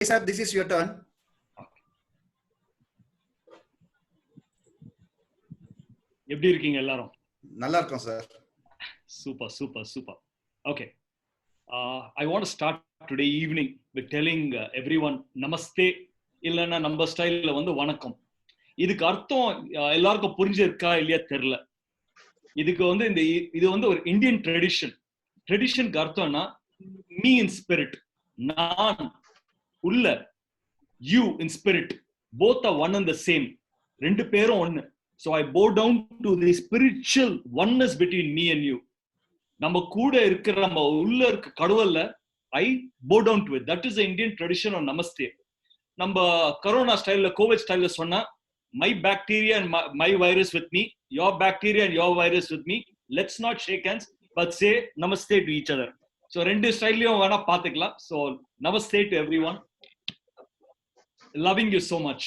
Sir, this is your turn. எப்படி இருக்கீங்க எல்லாரும்? நல்லா இருக்கும் sir. Super. Okay. I want to start today evening with telling everyone namaste இல்லனா நம்ம ஸ்டைல்ல வந்து வணக்கம். இதுக்கு அர்த்தம் எல்லாருக்கும் புரிஞ்சிருக்கா இல்லையா தெரியல. இதுக்கு வந்து இது வந்து ஒரு இந்தியன் ட்ரெடிஷனுக்கு அர்த்தம்னா me in spirit, நான் உள்ள, you in spirit, both are one and the same, ரெண்டு பேரும் ஒண்ணு. So I bow down to the spiritual oneness between me and you. நம்ம கூட இருக்கிற நம்ம உள்ள இருக்க கடவுள்ல I bow down to it. That is the Indian tradition of namaste. நம்ம கரோனா ஸ்டைல்ல கோவிட் ஸ்டைல்ல சொன்னா my bacteria and my virus with me, your bacteria and your virus with me, let's not shake hands but say namaste to each other. So ரெண்டு ஸ்டைல்லயும் வேணா பாத்துக்கலாம். So namaste to everyone. Loving you so much.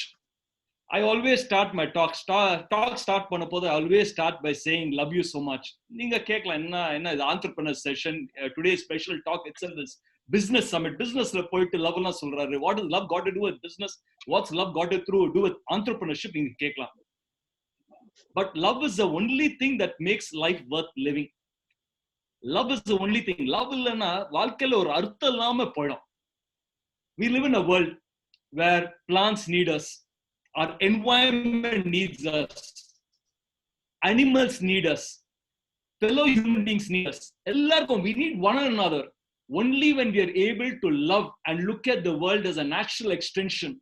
I always start my talk start பண்ணப்போது I always start by saying love you so much. நீங்க கேட்கலாம் என்ன இது entrepreneur session, today's special talk itself is business summit. businessல போயிட்டு love எல்லாம் சொல்றாரு. What does love got to do with business? What's love got to do with entrepreneurship? நீங்க கேட்கலாம். But love is the only thing that makes life worth living. Love is the only thing. Love இல்லைன்னா வாழ்க்கையில ஒரு அர்த்தம் இல்லாம போயிடும். We live in a world where plants need us, our environment needs us, animals need us, fellow human beings need us. எல்லாருக்கும் we need one another. Only when we are able to love and look at the world as a natural extension.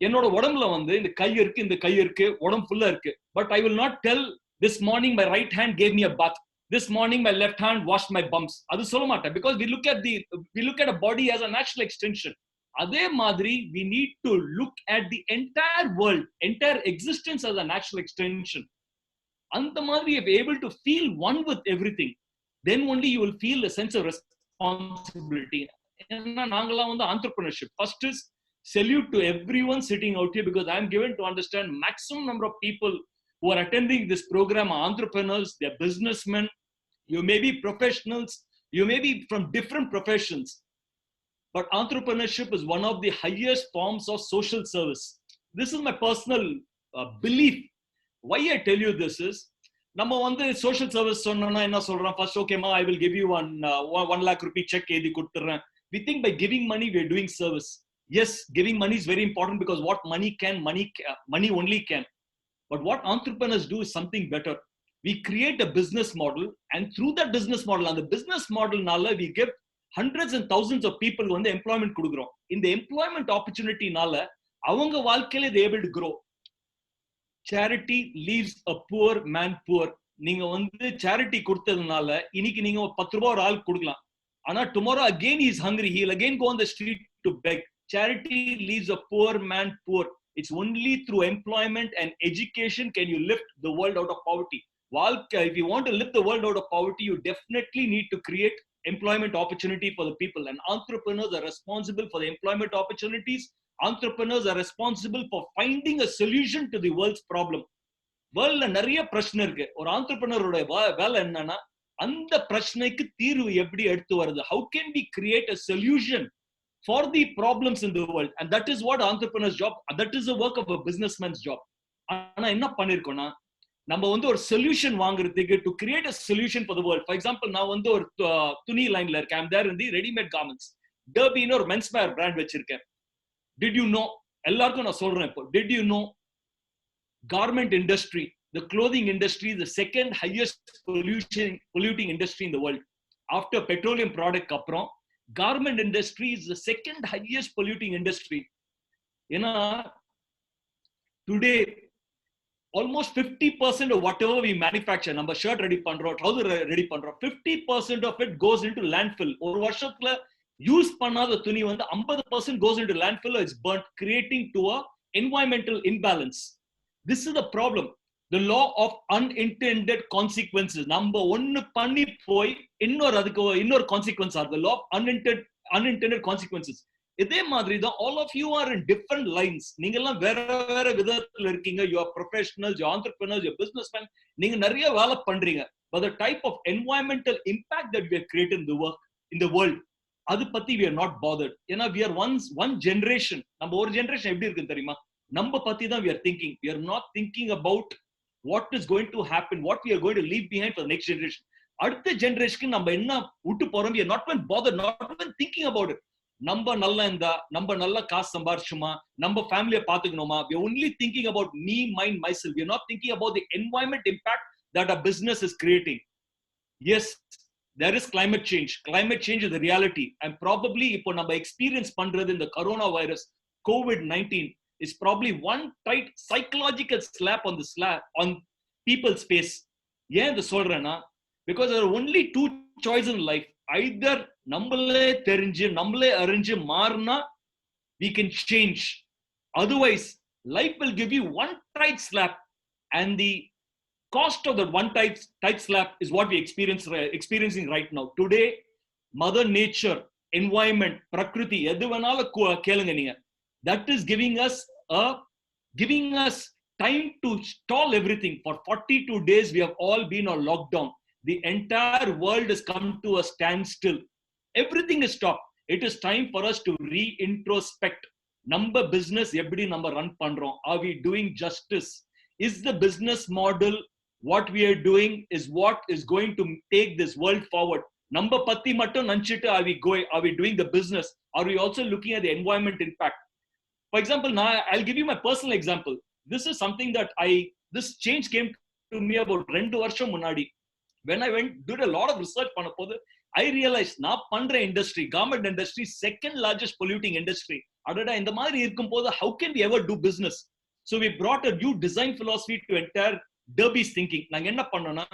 என்னோட உடம்புல வந்து இந்த கை இருக்கு உடம்பு ஃபுல்லா இருக்கு. But I will not tell this morning my right hand gave me a bath, this morning my left hand washed my bumps. அது சொல்ல மாட்டேன். Because we look at a body as a natural extension. அதே மாதிரி we need to look at the entire world, entire existence as a natural extension. அந்த மாதிரி if you're able to feel one with everything, then only you will feel a sense of responsibility. ஏன்னா நாங்கெல்லாம் வந்து entrepreneurship. First is salute to everyone sitting out here, because I am given to understand maximum number of people who are attending this program are entrepreneurs, they're businessmen, you may be professionals, you may be from different professions. But entrepreneurship is one of the highest forms of social service. This is my personal belief. Why I tell you this is, நம்ம வந்து social service சொன்னோம்னா என்ன சொல்றோம்? First, okay ma, I will give you 1 lakh rupee check எழுதி கொடுத்துறேன். We think by giving money we are doing service. Yes, giving money is very important, because what money only can. But what entrepreneurs do is something better. We create a business model, and through that business model, and the business model nala we give hundreds and thousands of people வந்து employment கொடுக்குறோம். இந்த employment opportunity நால அவங்க வாழ்க்கையில they able to grow. Charity leaves a poor man poor. நீங்க வந்து charity கொடுத்ததுனால இன்னைக்கு நீங்க 10 ரூபாய் ஒரு ஆள் கொடுக்கலாம். ஆனா tomorrow again he is hungry, he will again go on the street to beg. Charity leaves a poor man poor. It's only through employment and education can you lift the world out of poverty. If you want to lift the world out of poverty, you definitely need to create employment opportunity for the people, and entrepreneurs are responsible for the employment opportunities. Entrepreneurs are responsible for finding a solution to the world's problem. வேர்ல்ட்ல நிறைய பிரச்சனை இருக்கு. ஒரு ஆண்டர்பிரனரோட வேலை என்னன்னா அந்த பிரச்சனைக்கு தீர்வு எப்படி எடுத்து வருது. How can we create a solution for the problems in the world? And that is what entrepreneur's job, that is the work of a businessman's job. ஆனா என்ன பண்ணிருக்கோம்னா நம்ம வந்து ஒரு சொல்யூஷன் வாங்குறதுக்கு to create a solution for the world. For example, நான் வந்து ஒரு துணி லைன்ல இருக்கேன். I'm there in the ready-made garments. டர்பின்னு ஒரு மென்ஸ் வேர் பிராண்ட் வச்சிருக்கேன். Did you know? எல்லாருக்கும் நான் சொல்றேன் இப்போ. Did you know garment industry, the clothing industry is the second highest polluting industry in the world. After petroleum product அப்புறம் garment industry is the second highest polluting industry. ஏன்னா today almost 50% of whatever we manufacture, நம்ம shirt ready பண்றோம், trouser ready பண்றோம், 50% of it goes into landfill. ஒரு வருஷத்துல use பண்ணாத துணி வந்து 50% goes into landfill or it's burnt, creating to a environmental imbalance. This is the problem. The law of unintended consequences. நம்ம ஒன்னு பண்ணி போய் இன்னொரு consequence are the law of unintended consequences. இதே மாதிரி தான் all of you are in different lines. நீங்க எல்லாம் வேற விதத்துல இருக்கீங்க. You are professionals, you are entrepreneurs, you are businessmen. நீங்க நிறைய வேலை பண்றீங்க. But the type of environmental impact that we have created in the world அது பத்தி we are not bothered. ஏன்னா we are one generation. நம்ம ஒரு generation எப்படி இருக்கு தெரியுமா? நம்ம பத்தி தான் we are thinking. We are not thinking about what is going to happen, what we are going to leave behind for the next generation. அடுத்த ஜெனரேஷனுக்கு நம்ம என்ன விட்டு போறோம், we are not even bothered, not even thinking about it. நம்ம நல்லா இருந்தா, நம்ம நல்ல காசு சம்பாரிச்சுமா, நம்ம ஃபேமிலியை பாத்துக்கணுமா, we are only thinking about me, mine, myself. We are not thinking about the environment impact that our business is creating. Yes, there is climate change. Climate change is the reality. And probably இப்போ நம்ம experience பண்றது இந்த corona virus COVID-19 is probably one tight psychological slap on people's face. ஏன் இதை சொல்றேன்னா, because there are only two choices in life. Either நம்மளே தெரிஞ்சு நம்மளே அறிஞ்சு மாறினா we can change. Otherwise, life will give you one tight slap, and the cost of that one tight slap is what we experiencing right now. Today, Mother Nature, environment, Prakriti, எது வேணாலும் கேளுங்க நீங்க. That is giving us time to stall everything. For 42 days, we have all been on lockdown. The entire world has come to a standstill. Everything is stopped. It is time for us to re-introspect. Number business எப்படி நம்ம run பண்றோம்? Are we doing justice? Is the business model what we are doing is what is going to take this world forward? நம்ம பத்தி மட்டும் நினைச்சிட்டு are we doing the business? Are we also looking at the environment impact? For example, now I'll give you my personal example. This is something that this change came to me about 2 வருஷம் முன்னாடி. When I did a lot of research பண்ண போது I realized நான் பண்ற industry, government industry, second largest polluting industry. அடடா, இந்த மாதிரி இருக்கும் போது how can we ever do business? So we brought a new design philosophy to entire Derby's thinking. நாங்க என்ன பண்ணோம்னா,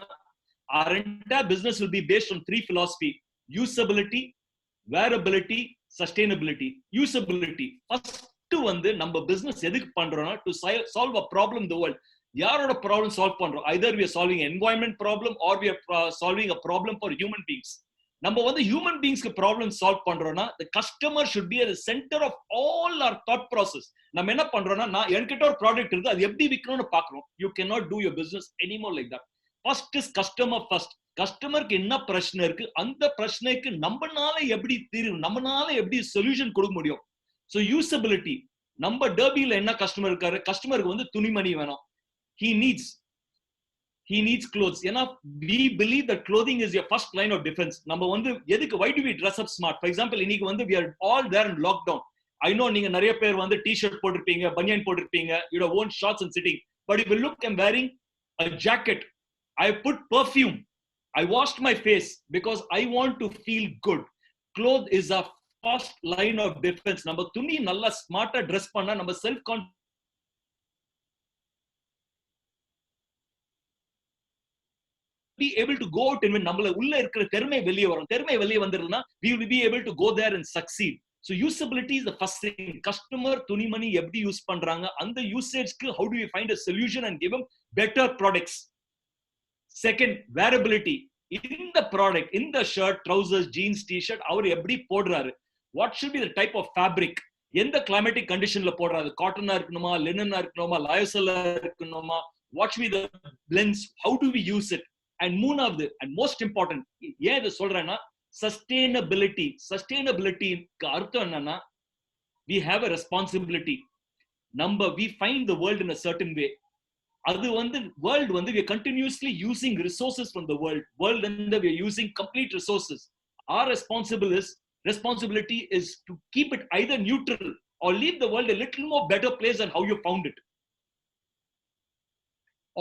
our entire business will be based on 3 philosophy: usability, wearability, sustainability. Usability first வந்து நம்ம business எதுக்கு பண்றோம்னா to solve a problem in the world. யாரோட problem solve பண்றோம்? either we are solving environment problem or we are solving a problem for human beings. நம்ம வந்து human beings க்கு problem solve பண்றோம்னா the customer should be at the center of all our thought process. நம்ம என்ன பண்றோம்னா, நான் என்கிட்ட ஒரு ப்ராடக்ட் இருக்கு, அது எப்படி விற்கணும்னு பாக்குறோம். You cannot do your business anymore like that. First is customer first. கஸ்டமருக்கு என்ன பிரச்சனை இருக்கு, அந்த பிரச்சனைக்கு நம்மனால எப்படி தீர்வு, நம்மனால எப்படி சொல்யூஷன் கொடுக்க முடியும். So usability. நம்ம டர்பில என்ன கஸ்டமர் இருக்காரு, கஸ்டமருக்கு வந்து துணிமணி வேணும். He needs clothes. ஏன்னா we believe that clothing is your first line of defense. நம்ம வந்து எதுக்கு, why do we dress up smart? For example, இன்னைக்கு வந்து we are all there in lockdown. I know நீங்க நிறைய பேர் வந்து t-shirt போட்டிருப்பீங்க, பனியன் போட்டிருப்பீங்க, you have worn shorts and sitting. But if you look, I'm wearing a jacket. I put perfume. I washed my face because I want to feel good. Clothes is our first line of defense. நம்ம துணி நல்லா ஸ்மார்ட்டா dress பண்ணா நம்ம self confidence be able to go out and when நம்மள உள்ள இருக்கிற திறமை வெளியே வரும். திறமை வெளியே வந்திருந்தா we will be able to go there and succeed. So usability is the first thing. Customer துணிமணி எப்படி யூஸ் பண்றாங்க, அந்த யூசேஜ்க்கு how do we find a solution and give them better products. Second, wearability. In the product, in the shirt, trousers, jeans, t-shirt, அவர் எப்படி போடுறாரு, what should be the type of fabric, எந்த climatic conditionல போடுறாரு, காட்டனா இருக்கணுமா, லினனா இருக்கணுமா, லயோசலா இருக்கணுமா, what should be the blends, how do we use it. And மூணாவது and most important, ஏன் இதை சொல்றேன்னா, sustainability. Sustainability-க்கு அர்த்தம் என்னன்னா, we have a responsibility. we find the world in a certain way. அது வந்து world வந்து we are continuously using resources from the world and we are using complete resources. Our responsibility is to keep it either neutral or leave the world a little more better place than how you found it.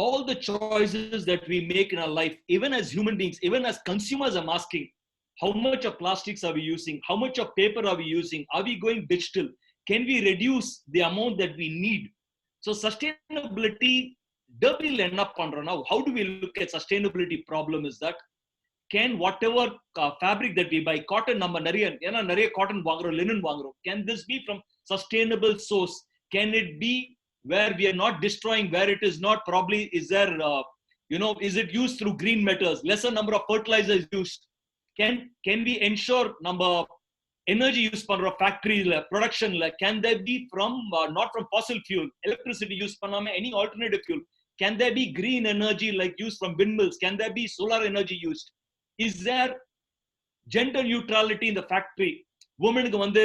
All the choices that we make in our life, even as human beings, even as consumers, I'm asking, how much of plastics are we using? How much of paper are we using? Are we going digital? Can we reduce the amount that we need? So sustainability, Derbyல என்ன பண்றோம்னா, how do we look at sustainability problem is that, can whatever fabric that we buy, cotton, நம்ம நிறைய cotton வாங்குறோம், linen வாங்குறோம், can this be from sustainable source? Can it be where we are not destroying, where it is not, probably is there is it used through green metals, lesser number of fertilizers used? Can we ensure நம்ம energy use பண்ற factoryல, productionல, can there be from not from fossil fuel, electricity use பண்ணாம any alternative fuel? Can there be green energy like used from windmills? Can there be solar energy used? Is there Gender neutrality in the factory. Women வந்து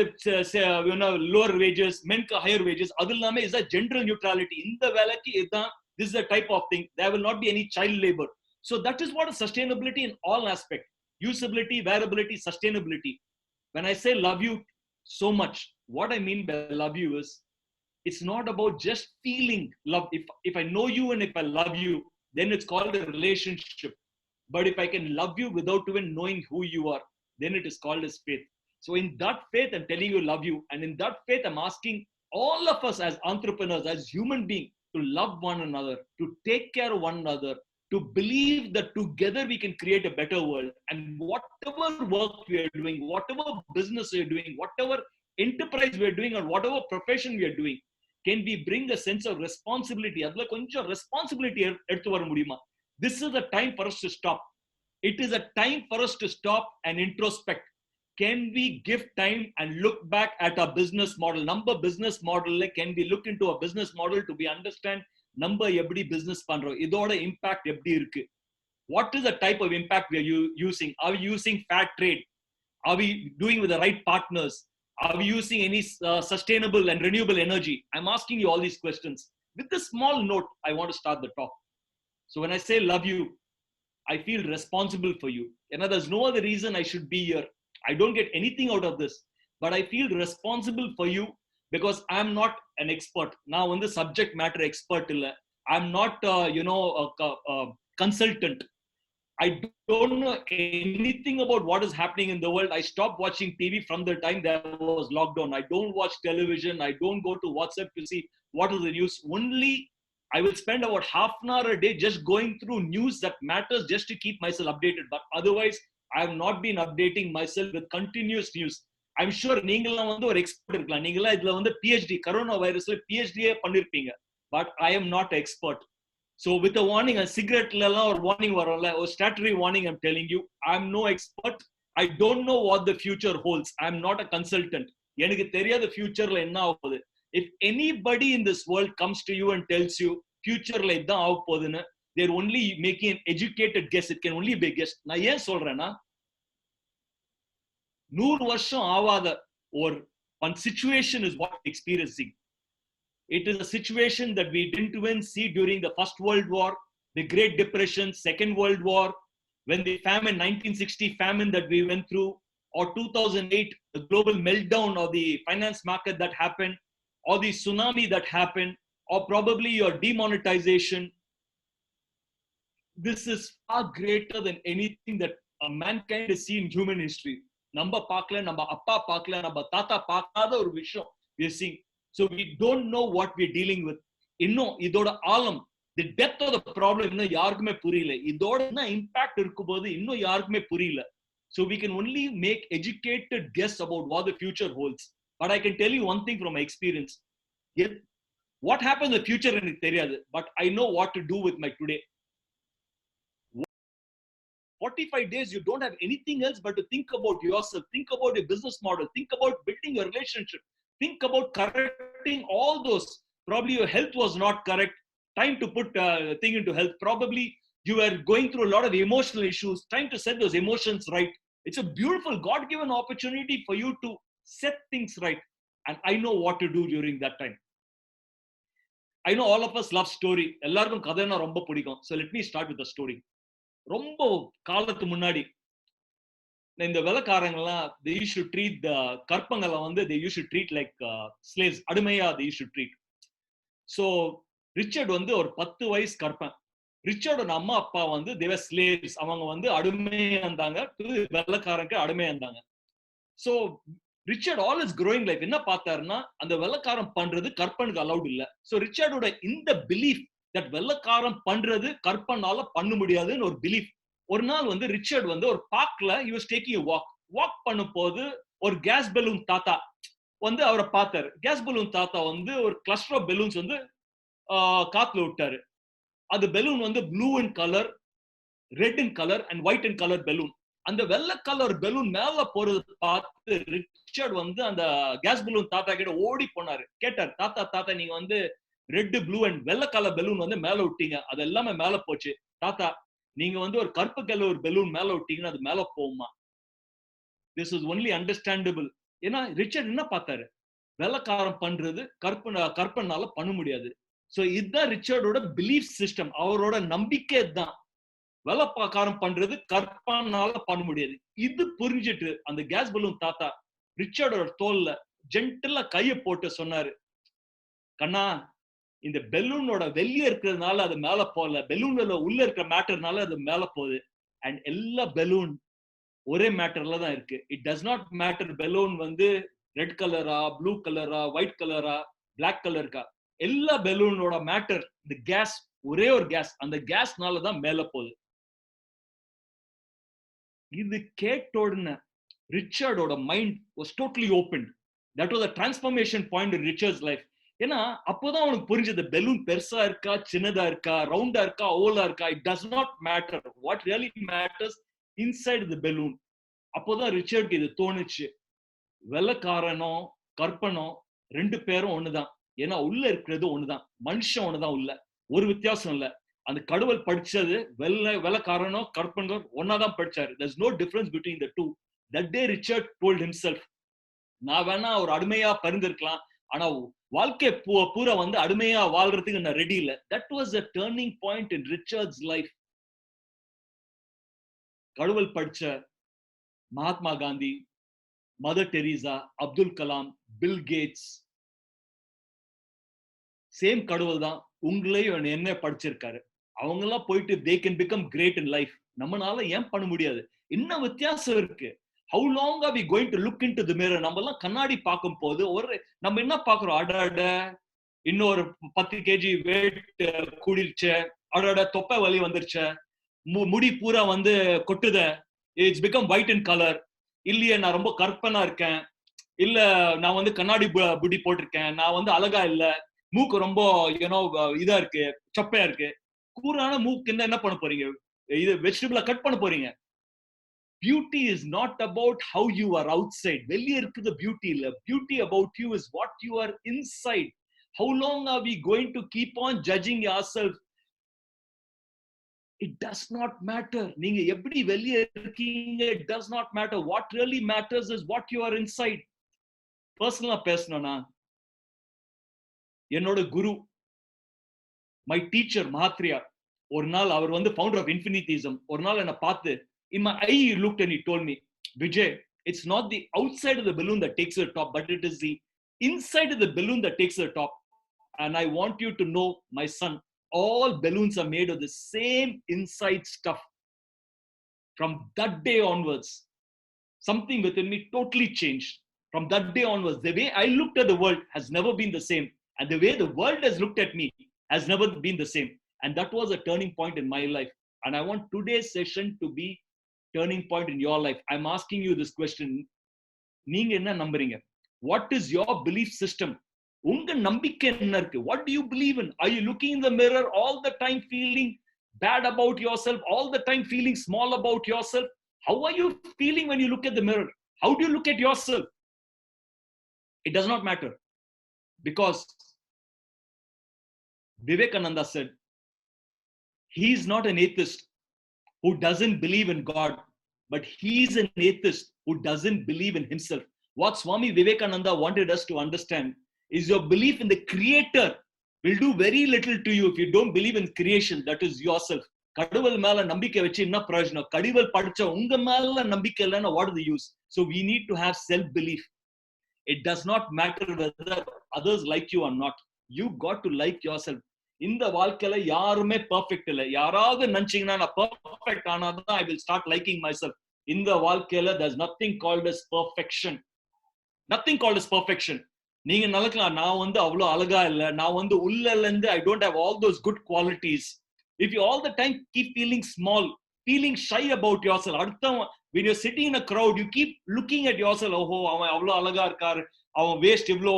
lower wages, men higher wages. அது எல்லாமே is a gender neutrality. இந்த வேலைக்கு இதுதான், this is the type of thing. There will not be any child labor. So that is what is sustainability in all aspects. Usability, wearability, sustainability. When I say love you so much, what I mean by love you is, it's not about just feeling love. If I know you and if I love you, then it's called a relationship. But if I can love you without even knowing who you are, then it is called as faith. So in that faith, I'm telling you love you. And in that faith, I'm asking all of us as entrepreneurs, as human beings, to love one another, to take care of one another, to believe that together we can create a better world. And whatever work we are doing, whatever business we are doing, whatever enterprise we are doing, or whatever profession we are doing, can we bring a sense of responsibility? Adla konjam responsibility eduthu vara mudiyuma? This is a time for us to stop. It is a time for us to stop and introspect. Can we give time and look back at our business model? Number business model, can we look into a business model to be understand number ebbadi business pandrom, idoda impact ebbadi irukku? What is the type of impact we are using? Are we using fair trade? Are we doing with the right partners? Are we using any sustainable and renewable energy? I'm asking you all these questions. With a small note, I want to start the talk. So when I say love you, I feel responsible for you. There's no other reason I should be here. I don't get anything out of this, but I feel responsible for you because I'm not an expert. Now, on the subject matter expert, I'm not, a consultant. I don't know anything about what is happening in the world. I stopped watching TV from the time there was lockdown. I don't watch television. I don't go to WhatsApp to see what is the news. Only I will spend about half an hour a day just going through news that matters just to keep myself updated. But otherwise, I have not been updating myself with continuous news. I'm sure நீங்களாம் வந்து ஒரு expert இருக்கலாம். நீங்களாம் இதுல வந்து PhD corona வைரஸ்ல PhD பண்ணிருப்பீங்க. But I am not an expert. So with a warning, a cigarette எல்லாம் ஒரு warning வரும்ல, ஒரு statutory warning, I'm telling you, I'm no expert. I don't know what the future holds. I'm not a consultant. எனக்கு தெரியாத futureல என்ன ஆக போகுது. If anybody in this world comes to you and tells you futureல இதான் ஆக போகுதுன்னு, they're only making an educated guess. It can only be a guess. நான் ஏன் சொல்றேன்னா, 100 வருஷம் ஆவாத ஒரு one situation is what we're experiencing. It is a situation that we didn't even see during the First World War, the Great Depression, Second World War, when the famine, 1960 famine that we went through, or 2008, the global meltdown of the finance market that happened, or the tsunami that happened, or probably your demonetization. This is far greater than anything that mankind has seen in human history. Number pakla, number appa pakla, number tata pakada or விஷயம் we are seeing. So we don't know what we're dealing with. இன்னும் இதோட ஆழம், the depth of the problem இன்னும் யாருக்குமே புரியல. இதோட என்ன impact இருக்கும்போது இன்னும் யாருக்குமே புரியல. So we can only make educated guess about what the future holds. But I can tell you one thing from my experience. What happens in the future எனக்கு தெரியாது. But I know what to do with my today. 45 days, you don't have anything else but to think about yourself, think about your business model, think about building your relationship, think about correcting all those. Probably your health was not correct. Time to put thing into health. Probably you were going through a lot of emotional issues. Time to set those emotions right. It's a beautiful God-given opportunity for you to set things right. And I know what to do during that time. I know all of us love story. எல்லாருக்கும் கதைனா ரொம்ப பிடிக்கும். So let me start with the story. ரொம்ப காலத்துக்கு முன்னாடி இந்த வெள்ளக்காரங்கெல்லாம் they used to treat the கற்பங்களை வந்து they used to treat like slaves, அடிமையா they used to treat. So Richard வந்து ஒரு 10 வயசு கற்பன். ரிச்சர்டோட அம்மா அப்பா வந்து they were slaves. அவங்க வந்து அடிமையா இருந்தாங்க, வெள்ளக்காரங்க அடிமையா இருந்தாங்க. So Richard all his growing life என்ன பார்த்தாருன்னா, அந்த வெள்ளக்காரன் பண்றது கற்பனுக்கு அலௌட் இல்ல. So ரிச்சர்டோட இந்த பிலீஃப் that வெள்ளக்காரன் பண்றது கற்பனால பண்ண முடியாதுன்னு ஒரு பிலீஃப். ஒரு நாள் வந்து ரிச்சர்ட் வந்து ஒரு பார்க்ல he was taking a walk பண்ணும்போது ஒரு கேஸ் பலூன் தாத்தா வந்து அவரை பார்த்தாரு. கேஸ் பலூன் தாத்தா வந்து ஒரு கிளஸ்டர் ஆஃப் பலூன்ஸ் வந்து காத்துல விட்டாரு. அது பலூன் வந்து blue in colour, red in colour and white in colour balloon. அந்த வெள்ளை கலர் பலூன் மேல போறது பார்த்து ரிச்சர்ட் வந்து அந்த கேஸ் பலூன் தாத்தா கிட்ட ஓடி போனாரு. கேட்டார், தாத்தா நீங்க வந்து ரெட் ப்ளூ அண்ட் வெள்ளை கலர் பலூன் வந்து மேல விட்டீங்க, அது எல்லாமே மேல போச்சு. தாத்தா நீங்க வந்து ஒரு கருப்பு கலர் ஒரு பலூன் மேல விட்டீங்கன்னா அது மேல போகுமா? this was only understandable. ஏன்னா ரிச்சர்ட் என்ன பார்த்தாரு, வெள்ளக்காரன் பண்றது கற்பனால பண்ண முடியாது. சோ இதுதான் ரிச்சர்டோட பிலீஃப் சிஸ்டம், அவரோட நம்பிக்கை தான். வெள்ளக்காரன் பண்றது கற்பனால பண்ண முடியாது. இது புரிஞ்சிட்டு அந்த கேஸ் பலூன் தாத்தா ரிச்சர்டோட தோல்ல ஜென்டிலா கையை போட்டு சொன்னாரு, கண்ணா இந்த பெலூனோட வெளியே இருக்கிறதுனால அது மேல போகல, பெலூன்ல உள்ள இருக்கிற மேட்டர்னால அது மேல போகுது. அண்ட் எல்லா பெலூன் ஒரே மேட்டர்ல தான் இருக்கு. It does not matter balloon வந்து ரெட் கலரா, ப்ளூ கலரா, ஒயிட் கலரா, பிளாக் கலருக்கா. எல்லா பெலூனோட மேட்டர் இந்த கேஸ், ஒரே ஒரு கேஸ், அந்த கேஸ்னால தான் மேல போகுது. இது கேட்ட உடனே ரிச்சர்டோட mind was totally open. That was a transformation point in Richard's life. ஏன்னா அப்போதான் அவனுக்கு புரிஞ்சது, பெலூன் பெருசா இருக்கா, சின்னதா இருக்கா, ரவுண்டா இருக்கா, ஓவலா இருக்கா, it does not matter. What really matters inside the balloon. அப்போதான் ரிச்சர்ட்க்கு இது தோணுச்சு, வெள்ளக்காரனோ கற்பனோ ரெண்டு பேரும் ஒண்ணுதான். ஏன்னா உள்ள இருக்கிறது ஒண்ணுதான், மனுஷன் ஒண்ணுதான், உள்ள ஒரு வித்தியாசம் இல்ல. அந்த கடவுள் படிச்சது வெள்ளக்காரனோ கற்பனோ ஒன்னாதான் படிச்சாரு. there's no difference between the two. that day Richard told himself, நான் வேணா ஒரு அடிமையா பரிந்திருக்கலாம், ஆனா வாழ்க்கை பூரா வந்து அடிமையா வாழ்றதுக்கு நான் ரெடி இல்ல. that was a turning point in Richard's life. கடவுள் படிச்ச Mahatma Gandhi, mother Teresa, Abdul Kalam, Bill Gates, same கடவுள் தான் உங்களையும் என்ன படிச்சிருக்காரு. அவங்க எல்லாம் போயிட்டு they can become great in life. நம்மளால ஏன் பண்ண முடியாது? என்ன வித்தியாசம் இருக்கு? how long are we going to look into the mirror? நம்ம எல்லாம் கண்ணாடி பார்க்கும் போது நம்ம என்ன பார்க்கிறோம், அடாட இன்னொரு 10 kg weight கூடிருச்சு, அடாட தொப்பை வலி வந்துருச்சு, முடி பூரா வந்து கொட்டுத, it's become white in colour, இல்லையே நான் ரொம்ப கற்பனா இருக்கேன், இல்ல நான் வந்து கண்ணாடி புடி போட்டிருக்கேன், நான் வந்து அழகா இல்ல, மூக்கு ரொம்ப இதா இருக்கு, சப்பையா இருக்கு. கூறான மூக்கு என்ன பண்ண போறீங்க? இது வெஜிடபிளா கட் பண்ண போறீங்க. Beauty is not about how you are outside. வெளியே இருக்குது பியூட்டி இல்ல. Beauty about you is what you are inside. How long are we going to keep on judging yourself? It does not matter. நீங்க எப்படி வெளியே இருக்கீங்க, it does not matter. What really matters is what you are inside. பர்சனலா பேசணும்னா, என்னோட குரு, my teacher மஹாத்ரியா, ஒரு நாள் அவர் வந்து ஃபவுண்டர் ஆஃப் இன்ஃபினிட்டிசம், ஒரு நாள் என்ன பார்த்து, in my eye he looked and he told me, Vijay, it's not the outside of the balloon that takes the top, but it is the inside of the balloon that takes the top. And I want you to know, my son, all balloons are made of the same inside stuff. From that day onwards, something within me totally changed. From that day onwards, the way I looked at the world has never been the same, and the way the world has looked at me has never been the same. And that was a turning point in my life. And I want today's session to be turning point in your life. I'm asking you this question. நீங்க என்ன நம்புறீங்க? What is your belief system? உங்க நம்பிக்கை என்ன இருக்கு? What do you believe in? Are you looking in the mirror all the time feeling bad about yourself, all the time feeling small about yourself? How are you feeling when you look at the mirror? How do you look at yourself? It does not matter, because Vivekananda said, he is not an atheist who doesn't believe in God, but he is an atheist who doesn't believe in himself. What Swami Vivekananda wanted us to understand is your belief in the Creator will do very little to you if you don't believe in creation, that is yourself. கடவுள் மேல நம்பிக்கை வச்சு என்ன பிரயோஜனம்? கடவுள் படிச்ச உங்க மேல நம்பிக்கை இல்லைன்னா what is the use? So we need to have self belief. It does not matter whether others like you or not. You got to like yourself. இந்த வாழ்க்கையில யாருமே பெர்ஃபெக்ட் இல்லை. யாராவது நினைச்சீங்கன்னா நான் perfect ஆனாதான் I will start liking myself. இந்த வாழ்க்கையில there's nothing called as perfection. Nothing called as perfection. நீங்க நினைக்கலாம் நான் வந்து அவ்வளவு அழகா இல்லை, நான் வந்து உள்ள இருந்து I don't have all those good qualities. If you all the time keep feeling small, feeling shy about yourself, அடுத்தவன் when you're sitting in a crowd, you keep looking at yourself, ஓஹோ அவன் அவ்வளவு அழகா இருக்காரு, அவன் waist இவ்வளோ,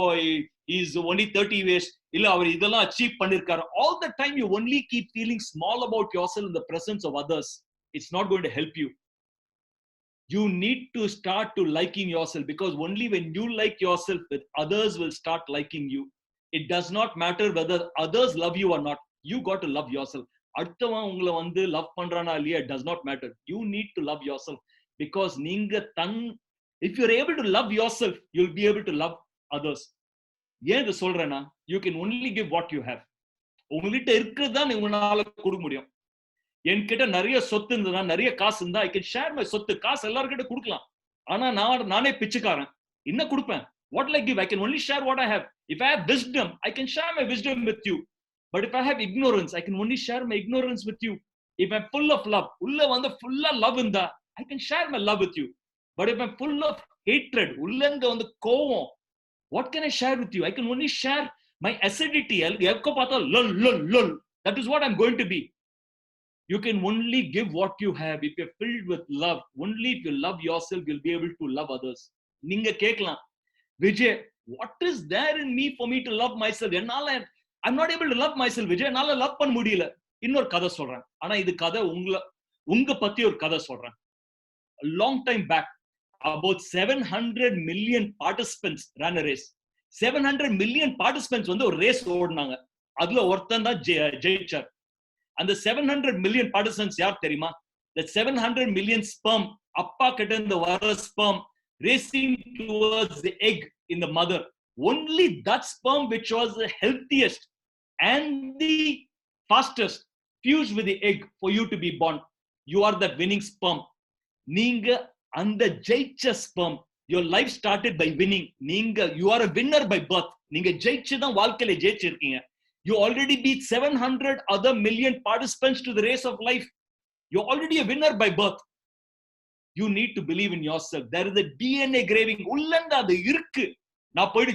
is only 30 waist, இல்ல அவர் இதெல்லாம் அச்சீவ் பண்ணிருக்காரு. All the time you only keep feeling small about yourself in the presence of others. It's not going to help you. You need to start to liking yourself, because only when you like yourself, that others will start liking you. It does not matter whether others love you or not. You got to love yourself. அடுத்தவன் உங்களை வந்து love பண்றானா இல்லையா, it does not matter. You need to love yourself, because நீங்க If you're able to love yourself, you'll be able to love others. ஏன் இதை சொல்றேன்னா, you can only give what you have. உங்ககிட்ட இருக்கிறதுதான் உங்களால கொடுக்க முடியும். என்கிட்ட நிறைய சொத்து இருந்ததுன்னா, நிறைய காசு இருந்தா I can share my சொத்து. காசு எல்லார்கிட்ட கொடுக்கலாம். ஆனா நானே பிச்சைக்காரன். என்ன கொடுப்பேன்? What will I give? I can only share what I have. If I have wisdom, I can share my wisdom with you. But if I have ignorance, I can only share my ignorance with you. If I'm full of love, உள்ள வந்து ஃபுல்லா love இருந்தா, I can share my love with you. But if I'm full of hatred, உள்ளங்க வந்து கோவம், what can I share with you? I can only share my acidity. எப்ப பார்த்தா lol lol lol. That is what I'm going to be. You can only give what you have. If you're filled with love, only if you love yourself, you'll be able to love others. நீங்க கேட்கலாம், Vijay, what is there in me for me to love myself? என்னால I'm not able to love myself, Vijay. என்னால love பண்ண முடியல. இன்னொரு கதை சொல்றேன். ஆனா இது கதை உங்க பத்தி ஒரு கதை சொல்றேன். A long time back, about 700 million participants ran a race. 700 million participants வந்து ஒரு ரேஸ் ஓடுனாங்க. அதுல ஒருத்தன் தான் ஜெயிச்சார். அந்த 700 million participants யார் தெரியுமா? The 700 million sperm, அப்பா கிட்ட இருந்து வர sperm racing towards the egg in the mother. Only that sperm which was the healthiest and the fastest fused with the egg for you to be born. You are that winning sperm. நீங்க அந்த ஜெயிச்ச sperm. Your life started by winning. You are a winner by birth. நீங்க ஜெயிச்சு தான் வாழ்க்கையில ஜெயிச்சிருக்கீங்க. You already beat 700 other million participants to the race of life. You're already a winner by birth. You need to believe in yourself. There is a DNA graving. உள்ளங்க அது இருக்கு. நான் போயிட்டு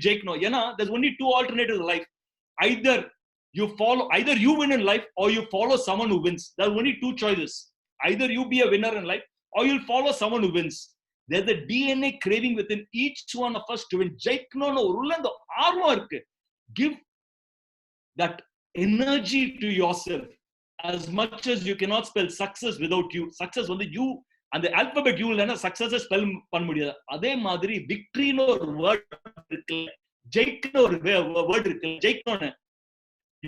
ஜெயிக்கணும். ஏன்னா there's only two alternatives in life. Either you win in life or you follow someone who wins. There are only two choices. Either you be a winner in life or you'll follow someone who wins. There's a DNA craving within each one of us to win. ஜெயிக்கணும்னு ஒரு உள்ளங்க ஆர்வம் இருக்கு. Give that energy to yourself. As much as you cannot spell success without you. Success வந்து you அந்த alphabet you இல்லனா success spell பண்ண முடியாது. அதே மாதிரி victory னு ஒரு word இருக்கு. ஜெயிக்கணும் ஒரு word இருக்கு. ஜெயிக்கணும்.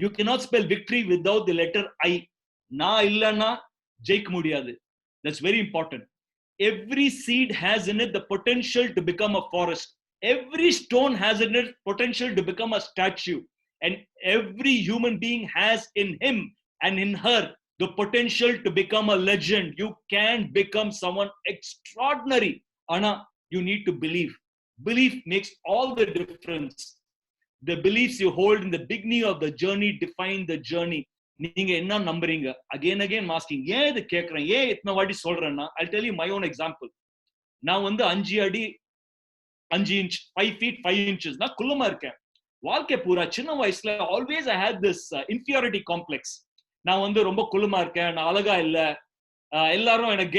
You cannot spell victory without the letter I. நான் இல்லனா ஜெயிக்க முடியாது. That's very important. Every seed has in it the potential to become a forest. Every stone has in it potential to become a statue. And every human being has in him and in her the potential to become a legend. You can become someone extraordinary. Anna, you need to believe. Belief makes all the difference. The beliefs you hold in the beginning of the journey define the journey. நீங்க என்ன நம்புறீங்க? Again asking. ஏன் இது கேக்குறேன்? ஏன் இத்தனை வாட்டி சொல்றேன்னா, I'll tell you my own example. நான் வந்து 5 அடி 5 inch 5 feet 5 inches நான் குள்ளமா இருக்கேன். வாழ்க்கை பூரா சின்ன வயசுல always I had this inferiority complex. நான் வந்து ரொம்ப குள்ளமா இருக்கேன், நான் அழகா இல்ல, எல்லாரும் எனக்கு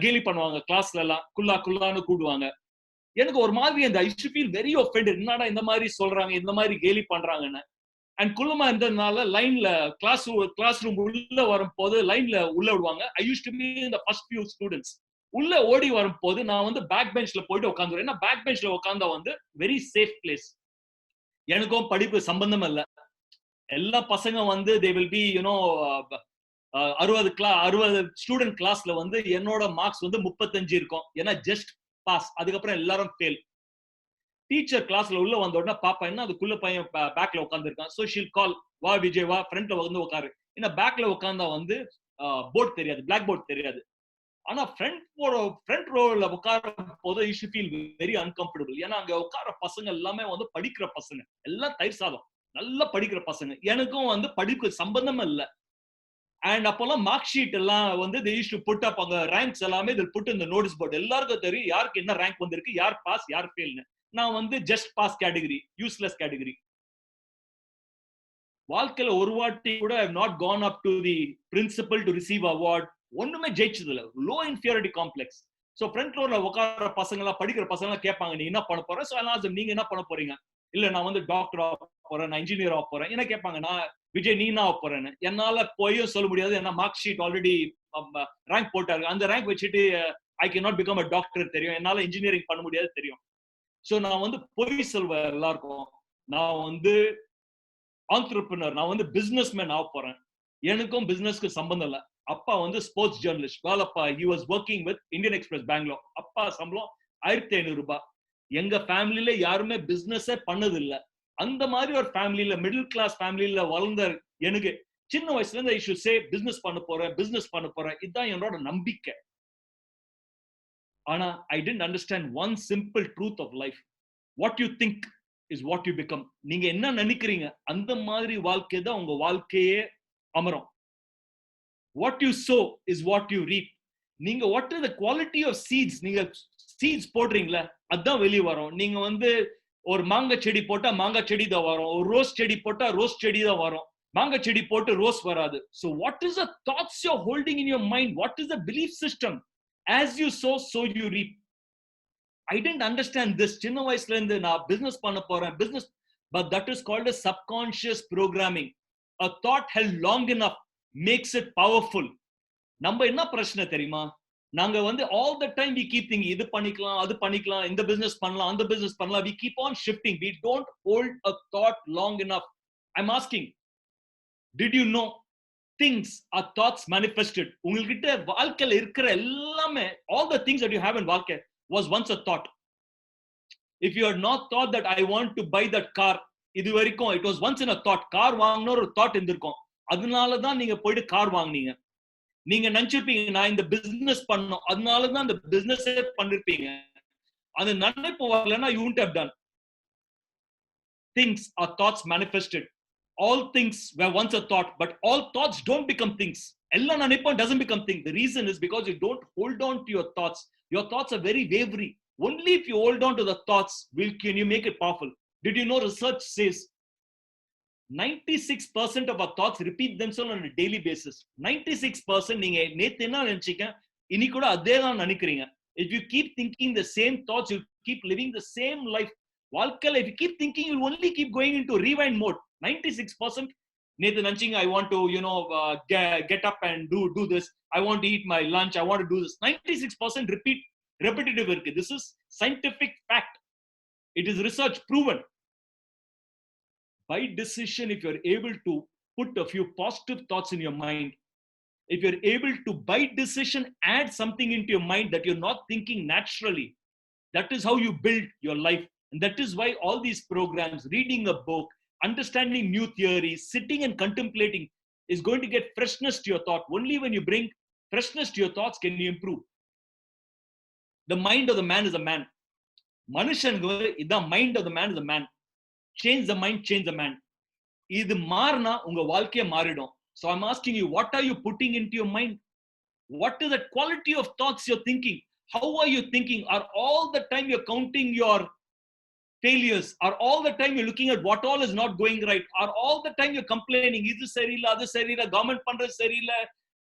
கேலி பண்ணுவாங்க, கிளாஸ்ல எல்லாம் குல்லான்னு கூடுவாங்க. எனக்கு ஒரு மாதிரி அந்த I used to feel very offended. என்னடா இந்த மாதிரி சொல்றாங்க, இந்த மாதிரி கேலி பண்றாங்கன்னு. அண்ட் குள்ளமா இருந்ததுனால லைன்ல கிளாஸ் ரூம் உள்ள வரும்போது லைன்ல உள்ள விடுவாங்க. I used to be in the first few students. உள்ள ஓடி வரும்போது நான் வந்து பேக் பெஞ்ச்ல போயிட்டு உட்காந்துருவேன். ஏன்னா பேக் பெஞ்ச்ல உட்காந்தா வந்து வெரி சேஃப் பிளேஸ். எனக்கும் படிப்பு சம்பந்தம் இல்ல. எல்லா பசங்க வந்து they will be 60 ஸ்டூடெண்ட் கிளாஸ்ல வந்து என்னோட மார்க்ஸ் வந்து 35 இருக்கும். ஏன்னா ஜஸ்ட் பாஸ். அதுக்கப்புறம் எல்லாரும் ஃபெயில். டீச்சர் கிளாஸ்ல உள்ள வந்த உடனே பாப்பா என்ன அதுக்குள்ள பையன் பேக்ல உட்காந்துருக்கான். ஸோ ஷீல் கால், வா விஜய் வா ஃப்ரண்ட்ல வந்து உட்காரு. ஏன்னா பேக்ல உட்காந்தா வந்து போர்ட் தெரியாது, பிளாக் போர்ட் தெரியாது. ஆனா ஃப்ரண்ட் ரோல உட்காரும் போது you should feel very uncomfortable. ஏன்னா அங்க உட்கார பசங்க எல்லாமே வந்து படிக்கிற பசங்க, எல்லாம் தயிர் சாதம் நல்லா படிக்கிற பசங்க. எனக்கும் வந்து படிப்பு சம்பந்தம் இல்ல. அண்ட் அப்பெல்லாம் மார்க் ஷீட் எல்லாம் வந்து they used to put up அங்க ரேங்க்ஸ் எல்லாமே they'll put in the notice board. எல்லாருக்கும் தெரியும் யாருக்கு என்ன ரேங்க் வந்திருக்கு, யார் பாஸ் யார் ஃபெயில்னு. நான் வந்து just pass category, useless category. வாழ்க்கையில ஒரு வாட்டி கூட I have not gone up to the principal to receive award. ஒண்ணுமே ஜெயிச்சது இல்ல. Low inferiority complex. So front ரோல உட்கார்ற பசங்க எல்லாம் படிக்கிற பசங்க எல்லாம் கேட்பாங்க நீ என்ன பண்ண போற? சோ நீங்க என்ன பண்ண போறீங்க? இல்ல நான் வந்து டாக்டர் ஆக போறேன், நான் இன்ஜினியர் ஆக போறேன். என்ன கேட்பாங்க, நான் விஜய் நீ என்ன ஆக போறேன்னு. என்னால போயும் சொல்ல முடியாது. ஏன்னா மார்க் ஷீட் ஆல்ரெடி ரேங்க் போட்டாரு. அந்த ரேங்க் வச்சுட்டு I cannot become a doctor தெரியும். என்னால இன்ஜினியரிங் பண்ண முடியாது தெரியும். சோ நான் வந்து போய் சொல்வேன் எல்லாருக்கும், நான் வந்து ஆண்டர்பிரினர், நான் வந்து பிசினஸ் மேன் ஆக போறேன். எனக்கும் பிசினஸ்க்கு சம்பந்தம் இல்ல. அப்பா வந்து ஸ்போர்ட்ஸ் ஜேர்னலிஸ்ட் வேலைப்பா. he was working with Indian Express Bangalore. அப்பா சம்பளம் 1500 ரூபாய். எங்க ஃபேமிலில யாருமே பிசினஸே பண்ணது இல்ல. அந்த மாதிரி ஒரு ஃபேமிலில, மிடில் கிளாஸ் ஃபேமிலில வளர்ந்த எனக்கு சின்ன வயசுல இருந்து I should say பிசினஸ் பண்ண போறேன். இதுதான் என்னோட நம்பிக்கை. ஆனா I didn't understand one simple truth of life. What you think is what you become. நீங்க என்ன நினைக்கிறீங்க அந்த மாதிரி வாழ்க்கை தான் உங்க வாழ்க்கையே அமரும். What you sow is what you reap. நீங்க what is the quality of seeds, நீங்க seeds போடுறீங்களா அதான் வெளிய வரும். நீங்க வந்து ஒரு மாங்காய் செடி போட்டா மாங்காய் செடி தான் வரும். ஒரு ரோஸ் செடி போட்டா ரோஸ் செடி தான் வரும். மாங்காய் செடி போட்டு ரோஸ் வராது. So what is the thoughts you're holding in your mind? What is the belief system? As you sow, so you reap. I didn't understand this. சின்ன வயசுல இருந்து நான் பிசினஸ் பண்ண போறேன், business, but that is called as subconscious programming. A thought held long enough makes it powerful. நம்ம என்ன பிரச்சனை தெரியுமா? நாங்க வந்து all the time we keep thinking இது பண்ணிக்கலாம், அது பண்ணிக்கலாம், இந்த பிசினஸ் பண்ணலாம், அந்த பிசினஸ் பண்ணலாம். We keep on shifting. We don't hold a thought long enough. I'm asking, did you know things are thoughts manifested? உங்ககிட்ட வாழ்க்கையில இருக்கிற எல்லாமே, all the things that you have in வாழ்க்கை was once a thought. If you had not thought that I want to buy that car, இது வரைக்கும் it was once in a thought. Car வாங்கணும் ஒரு thought இருந்திருக்கும். அதனால தான் நீங்க போயிட்டு கார் வாங்குனீங்க. நீங்க நினைச்சிருப்பீங்க நான் இந்த பிசினஸ் பண்ணணும், அதனால தான் அந்த பிசினஸ் பண்ணிருப்பீங்க. அந்த நினைப்பு வரலன்னா you wouldn't have done. Things are thoughts manifested. All things were once a thought, but all thoughts don't become things. எல்லா நினைப்பும் doesn't become thing. The reason is because you don't hold on to your thoughts. Your thoughts are very wavering. Only if you hold on to the thoughts can you make it powerful. Did you know research says 96% of our thoughts repeat themselves on a daily basis. 96% நீங்க நேத்து என்ன நினைச்சீங்க இனி கூட அதே தான் நினைக்கிறீங்க. If you keep thinking the same thoughts, you keep living the same life. வாழ்க்கையில if you keep thinking, you'll only keep going into rewind mode. 96% நேத்து நினைச்சீங்க I want to get up and do this. I want to eat my lunch. I want to do this. 96% repetitive இருக்கு. This is scientific fact. It is research proven. By decision, if you're able to put a few positive thoughts in your mind, if you're able to by decision add something into your mind that you're not thinking naturally, that is how you build your life. And that is why all these programs, reading a book, understanding new theories, sitting and contemplating is going to get freshness to your thought. Only when you bring freshness to your thoughts can you improve. The mind of the man is a man. Manushangu, the mind of the man is a man. Change the mind, change the man. இது மாறினா உங்க வாழ்க்கைய மாறிடும். So I'm asking you, what are you putting into your mind? What is the quality of thoughts you're thinking? How are you thinking? Are all the time you're counting your failures? Are all the time you're looking at what all is not going right? Are all the time you're complaining, இது சரியில்லை, அது சரியில்லை, government பண்றது சரியில்லை,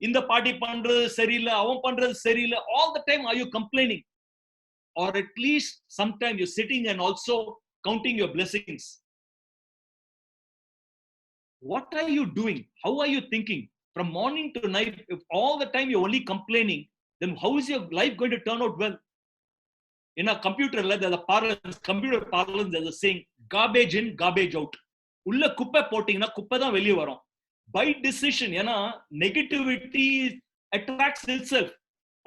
இந்த party பண்றது சரியில்லை, அவன் பண்றது சரியில்லை? All the time are you complaining? Or at least sometimes you're sitting and also counting your blessings. What are you doing? How are you thinking? From morning to night, if all the time you're only complaining, then how is your life going to turn out well? In a computer, there's a parlance, computer parlance, there's a saying, garbage in, garbage out. உள்ள குப்பை போட்டீங்கன்னா குப்பை தான் வெளியே வரும். By decision, ஏன்னா negativity attracts itself.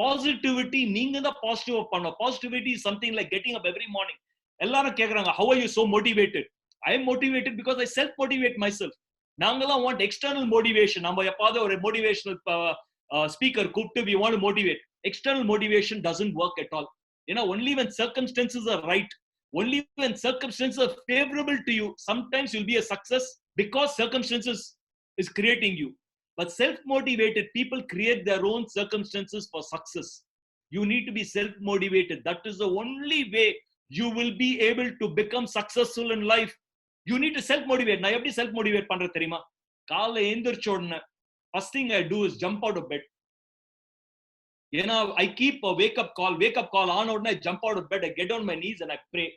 Positivity, நீங்க தான் பாசிட்டிவா பண்ணணும். Positivity is something like getting up every morning. எல்லாரும் கேக்குறாங்க, how are you so motivated? I am motivated because I self-motivate myself. நாங்கெல்லாம் want external motivation. நம்ம எப்பாவது ஒரு motivational speaker கூப்பிட்டு we want to motivate. External motivation doesn't work at all. You know, only when circumstances are right, only when circumstances are favorable to you, sometimes you'll be a success because circumstances is creating you. But self-motivated people create their own circumstances for success. You need to be self-motivated. That is the only way you will be able to become successful in life. You need to self-motivate. நான் எப்படி self-motivate பண்றது தெரியுமா? காலை எழுந்திரிச்ச உடனே first thing I do is jump out of bed. ஏன்னா I keep a wake-up call ஆன உடனே I jump out of bed, I get on my knees and I pray.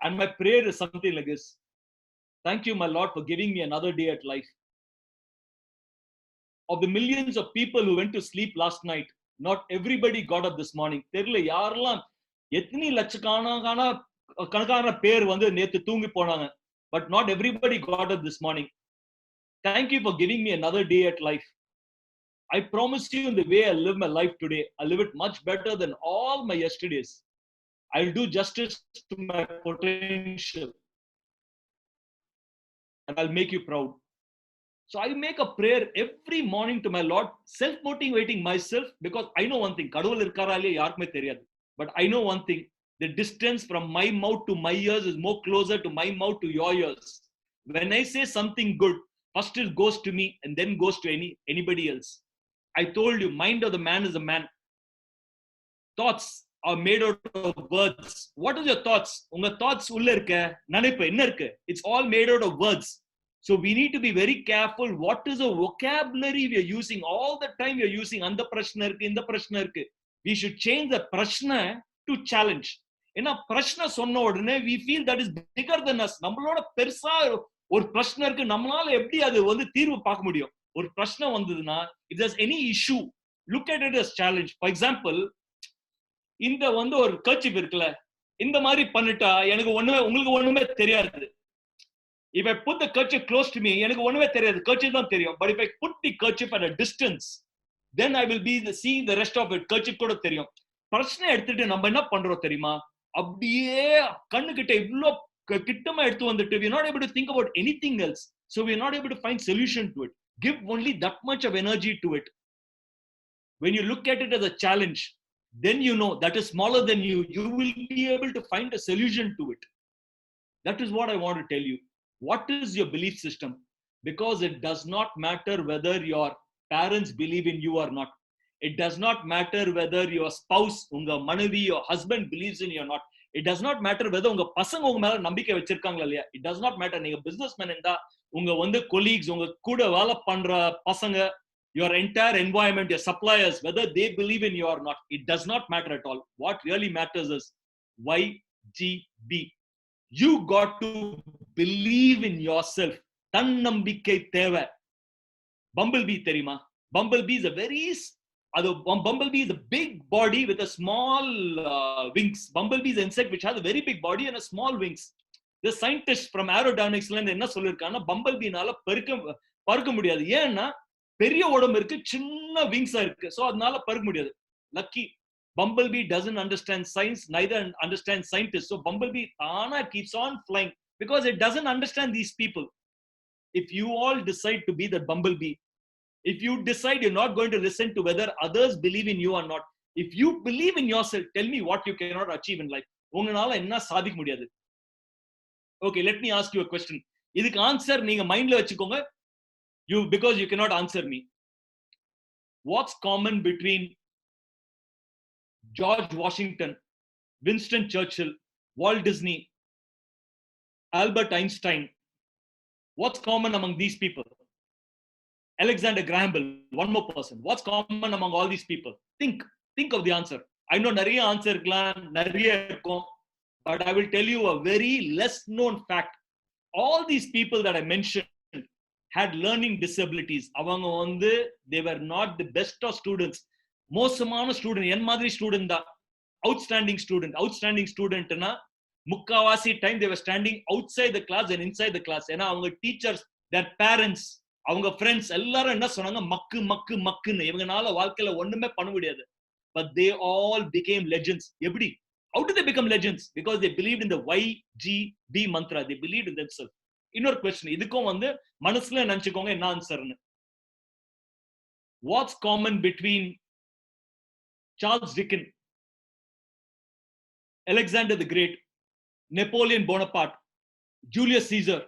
And my prayer is something like this. Thank you, my Lord, for giving me another day at life. Of the millions of people who went to sleep last night, not everybody got up this morning. தெரியல யாரெல்லாம் எத்தனை லட்சக்கணக்கான பேர் வந்து நேத்து தூங்கி போனாங்க. But not everybody got up this morning. Thank you for giving me another day at life. I promise you, in the way I live my life today, I live it much better than all my yesterdays. I'll do justice to my potential, and I'll make you proud. So I make a prayer every morning to my Lord, self-motivating myself, because I know one thing. Kadavul irukara illaya yarukume theriyadu. But I know one thing. The distance from my mouth to my ears is more closer to my mouth to your ears. When I say something good, first it goes to me and then goes to anybody else. I told you, mind of the man is a man. Thoughts are made out of words. What is your thoughts? Unga thoughts ulla irukka nanaipu enna irukku? It's all made out of words. So we need to be very careful. What is the vocabulary we are using? All the time we are using andha prashna irukku, indha prashna irukku. We should change the prashna to challenge. ஏன்னா பிரச்சனை சொன்ன உடனே we feel that is bigger than us. நம்மளோட பெருசா ஒரு பிரச்சனை இருக்கு, நம்மளால எப்படி அது வந்து தீர்வு பார்க்க முடியும்? ஒரு பிரச்சனை வந்ததுன்னா, if there's any issue, look at it as challenge. For example, இந்த வந்து ஒரு கர்ச்சீப் இருக்குல்ல, இந்த மாதிரி பண்ணிட்டா எனக்கு ஒண்ணுமே உங்களுக்கு ஒண்ணுமே தெரியாது. If I put the kerchief close to me, எனக்கு ஒண்ணுமே தெரியாது, kerchief தான் தெரியும். But if I put the kerchief at a distance, then I will be seeing the rest of it. Kerchief கூட தெரியும். பிரச்சனை எடுத்துட்டு நம்ம என்ன பண்றோம் தெரியுமா? அப்படியே கண்ணுகிட்ட இவ்ளோ கிட்டமா எடுத்து வந்துட்டு we are not able to think about anything else. So we are not able to find solution to it. Give only that much of energy to it. When you look at it as a challenge, then you know that is smaller than you. You will be able to find a solution to it. That is what I want to tell you. What is your belief system? Because it does not matter whether your parents believe in you or not. It does not matter whether your spouse, unga manavi, your husband believes in you or not. It does not matter whether unga pasanga unga mela nambikkai vechirukanga illaya. It does not matter. Neenga businessman inda unga vandu colleagues, unga kuda vala pandra pasanga, your entire environment, your suppliers, whether they believe in you or not, it does not matter at all. What really matters is YGB. You got to believe in yourself. Tannambikkai theva. Bumblebee theriyuma? Bumblebee is a bumblebee is a big body with a small wings. Bumblebee is an insect which has a very big body and a small wings. The scientists from aerodynamics enna sollirukana, bumblebee nala parukka mudiyadu. Yenna periya odam irukku, chinna wings irukku, so adnala parukka mudiyadu. Lucky bumblebee doesn't understand science, neither understands scientists. So bumblebee taana keeps on flying because it doesn't understand these people. If you all decide to be that bumblebee, if you decide you're not going to listen to whether others believe in you or not, if you believe in yourself, tell me what you cannot achieve in life. Unganala enna sadhikka mudiyadu. Okay, let me ask you a question. Idhukku answer neenga mind la vechukonga, because you cannot answer me. What's common between George Washington, Winston Churchill, Walt Disney, Albert Einstein? What's common among these people? Alexander Graham Bell, one more person. What's common among all these people? Think of the answer. I know nariya answer nariya irukum, but I will tell you a very less known fact. All these people that I mentioned had learning disabilities. Avanga vandu they were not the best of students. Mosamana student, en madri student da. Outstanding student na mukkavasi time they were standing outside the class and inside the class. Ena avanga teachers, their parents, அவங்க friends எல்லாரும் என்ன சொன்னாங்க, மக்குன்னு, இவங்கனால வாழ்க்கையில ஒண்ணுமே பண்ண முடியாது. But they all became legends. எப்படி? How did they become legends? Because they believed in the YGB mantra. They believed in themselves. இன்னொரு question, இதுக்கும் வந்து மனசுல நினைச்சுக்கோங்க என்ன ஆன்சர்னு. What's common between Charles Dickens, Alexander the Great, Napoleon Bonaparte, Julius Caesar,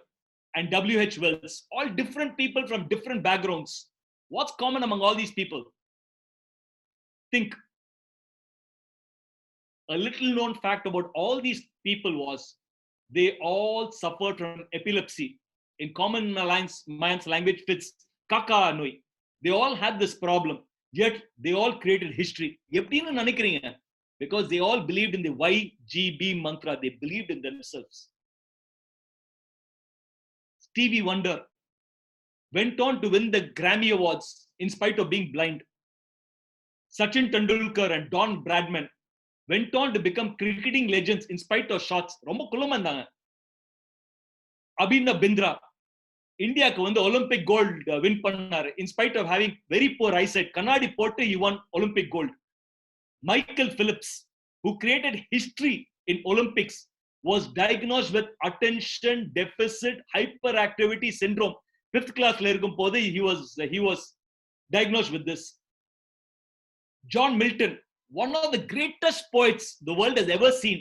and W.H. Wells? All different people from different backgrounds. What's common among all these people? Think. A little known fact about all these people was they all suffered from epilepsy. In common man's language, it's kaka noi. They all had this problem, yet they all created history. Epdinu nanikringa? Because they all believed in the YGB mantra. They believed in themselves. Stevie Wonder went on to win the Grammy Awards in spite of being blind. Sachin Tendulkar and Don Bradman went on to become cricketing legends in spite of shots. Romba kullama irundanga. Abhinav Bindra இந்தியாக்கு வந்து Olympic gold win பண்ணாரு. In spite of having very poor eyesight, கண்ணாடி போட்டு he won Olympic gold. Michael Phelps, who created history in Olympics, was diagnosed with attention deficit hyperactivity syndrome. 5th classல இருக்கும் போது he was diagnosed with this. John Milton, one of the greatest poets the world has ever seen,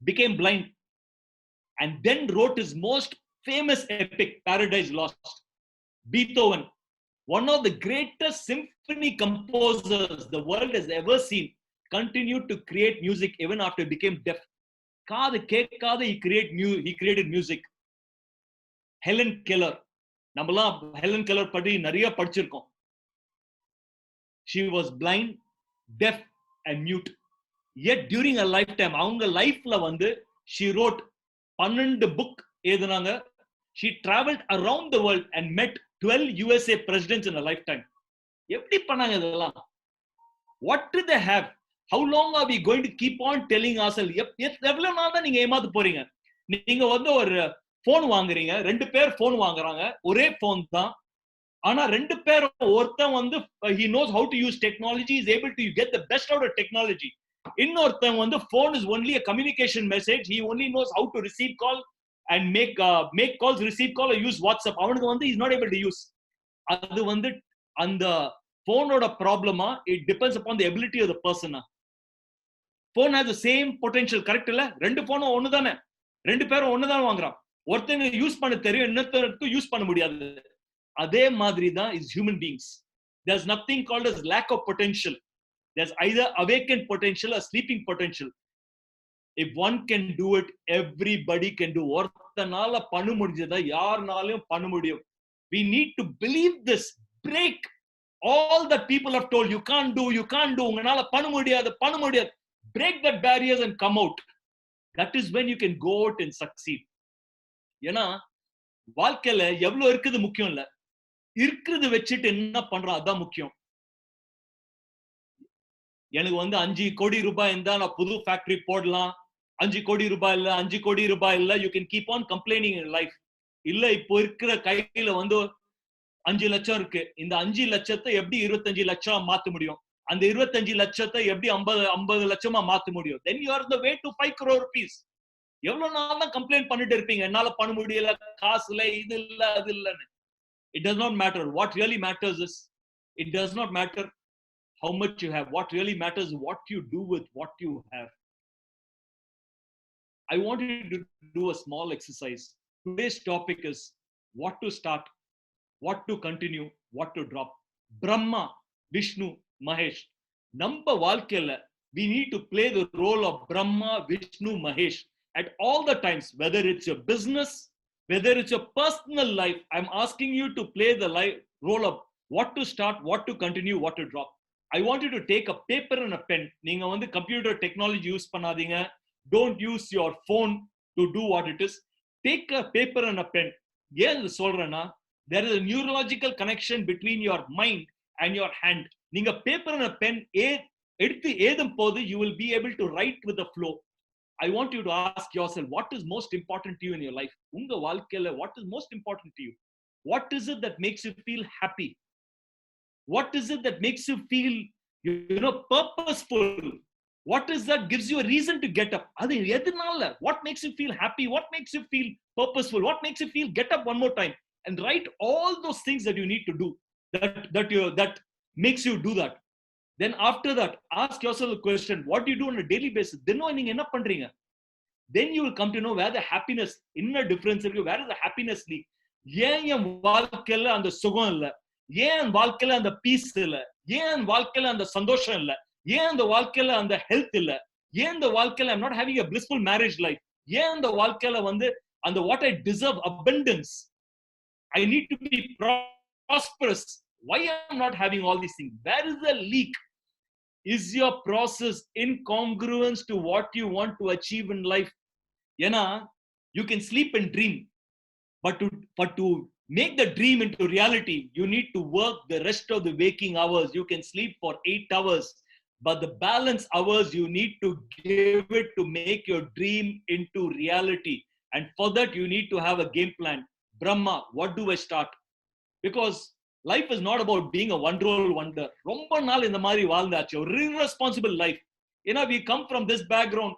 became blind and then wrote his most famous epic, Paradise Lost. Beethoven, one of the greatest symphony composers the world has ever seen, continued to create music even after he became deaf. காது கேட்காத he created music. Helen Keller, நம்மலாம் Helen Keller பற்றி நிறைய படிச்சிருக்கோம். She was blind, deaf and mute. Yet during her lifetime, அவங்க லைஃப்ல வந்து she wrote 12 book எழுதுனாங்க. She traveled around the world and met 12 USA presidents in her lifetime. எப்படி பண்ணாங்க இதெல்லாம்? What did they have? How long are we going to keep on telling ourselves? எவ்வளவு நாள் தான் நீங்க ஏமாத்து போறீங்க? நீங்க வந்து ஒரு போன் வாங்குறீங்க, 2 பேர் போன் வாங்குறாங்க, ஒரே போன் தான். ஆனா 2 பேர் ஒருத்தன் வந்து he knows how to use technology, is able to get the best out of technology. இன்னொருத்தன் வந்து phone is only a communication message, he only knows how to receive call and make calls, receive call or use WhatsApp. அவனுக்கு வந்து is not able to use. அது வந்து அந்த போனோட ப்ராப்ளமா? It depends upon the ability of the person. Phone has the same potential, correct இல்ல? 2 போனும் ஒண்ணு தானே, 2 பேரும் ஒண்ணு தான் வாங்குறான். ஒருத்தங்க யூஸ் பண்ண தெரியும், இன்னொருத்தருக்கு யூஸ் பண்ண முடியாது. அதே மாதிரி தான் is human beings. There's nothing called as lack of potential. There's either awakened potential or sleeping potential. If one can do it, everybody can do. ஒருத்தனால பண்ண முடிஞ்சதா யாருனாலும் பண்ண முடியும். We need to believe this. Break all that people have told you can't do, you can't do. உங்களால பண்ண முடியாது. Break that barriers and come out. That is when you can go out and succeed. ஏன்னா வாழ்க்கையில எவ்வளவு இருக்குது முக்கியம் இல்ல, இருக்கிறது வச்சுட்டு என்ன பண்றோம் அதான் முக்கியம். எனக்கு வந்து 5 கோடி ரூபாய் இருந்தா நான் புது ஃபேக்டரி போடலாம். 5 கோடி ரூபாய் இல்ல, 5 கோடி ரூபாய் இல்ல. You can keep on complaining in life. இல்ல இப்போ இருக்கிற கையில வந்து 5 லட்சம் இருக்கு. இந்த 5 லட்சத்தை எப்படி 25 லட்சம் மாத்த முடியும்? அந்த 25 லட்சத்தை எப்படி 50 லட்சமா மாத்த முடியும்? Then you are on the way to 5 crore rupees. எவ்வளவு நாள் தான் கம்ப்ளைண்ட் பண்ணிட்டு இருப்பீங்க, என்னால பண்ண முடியல, காசு இல்ல, இது இல்ல, அது இல்லன்னு. It does not matter. What really matters is, it does not matter how much you have. What really matters is what you do with what you have. I want you to do a small exercise. Today's topic is what to start, what to continue, what to drop. Brahma, Vishnu, Mahesh. Number வாழ்க்கையில we need to play the role of Brahma, Vishnu, Mahesh at all the times, whether it's your business, whether it's your personal life. I'm asking you to play the role of what to start, what to continue, what to drop. I want you to take a paper and a pen. நீங்க வந்து computer technology use பண்ணாதீங்க. Don't use your phone to do what it is. Take a paper and a pen. ஏன் இது சொல்றேன்னா, there is a neurological connection between your mind and your hand. நீங்க paper and a pen எடுத்து ஏதும் போது you will be able to write with the flow. I want you to ask yourself, what is most important to you in your life? உங்க வாழ்க்கையில what is most important to you? What is it that makes you feel happy? What is it that makes you feel, purposeful? What is that gives you a reason to get up? அது எதனால? What makes you feel happy? What makes you feel purposeful? What makes you feel get up one more time? And write all those things that you need to do that makes you do that. Then after that, ask yourself a question, what do you do on a daily basis? தினம் நீங்க என்ன பண்றீங்க? Then you will come to know where the happiness, inner difference இருக்கு, where is the happiness leak? ஏன் என் வாழ்க்கையில அந்த சுகம் இல்ல? ஏன் வாழ்க்கையில அந்த பீஸ் இல்ல? ஏன் வாழ்க்கையில அந்த சந்தோஷம் இல்ல? ஏன் அந்த வாழ்க்கையில அந்த ஹெல்த் இல்ல? ஏன் அந்த வாழ்க்கையில I'm not having a blissful marriage life? ஏன் அந்த வாழ்க்கையில வந்து அந்த what I deserve, abundance, I need to be prosperous. Why I'm not having all these things? Where is the leak? Is your process incongruent to what you want to achieve in life? Yena, you can sleep and dream, but to make the dream into reality, you need to work the rest of the waking hours. You can sleep for 8 hours, but the balance hours you need to give it to make your dream into reality. And for that, you need to have a game plan. Brahma, what do I start? Because life is not about being a one-roll wonder. ரொம்ப நாள் இந்த மாதிரி வாழ்ந்தாச்சு, ஒரு irresponsible life. We come from this background.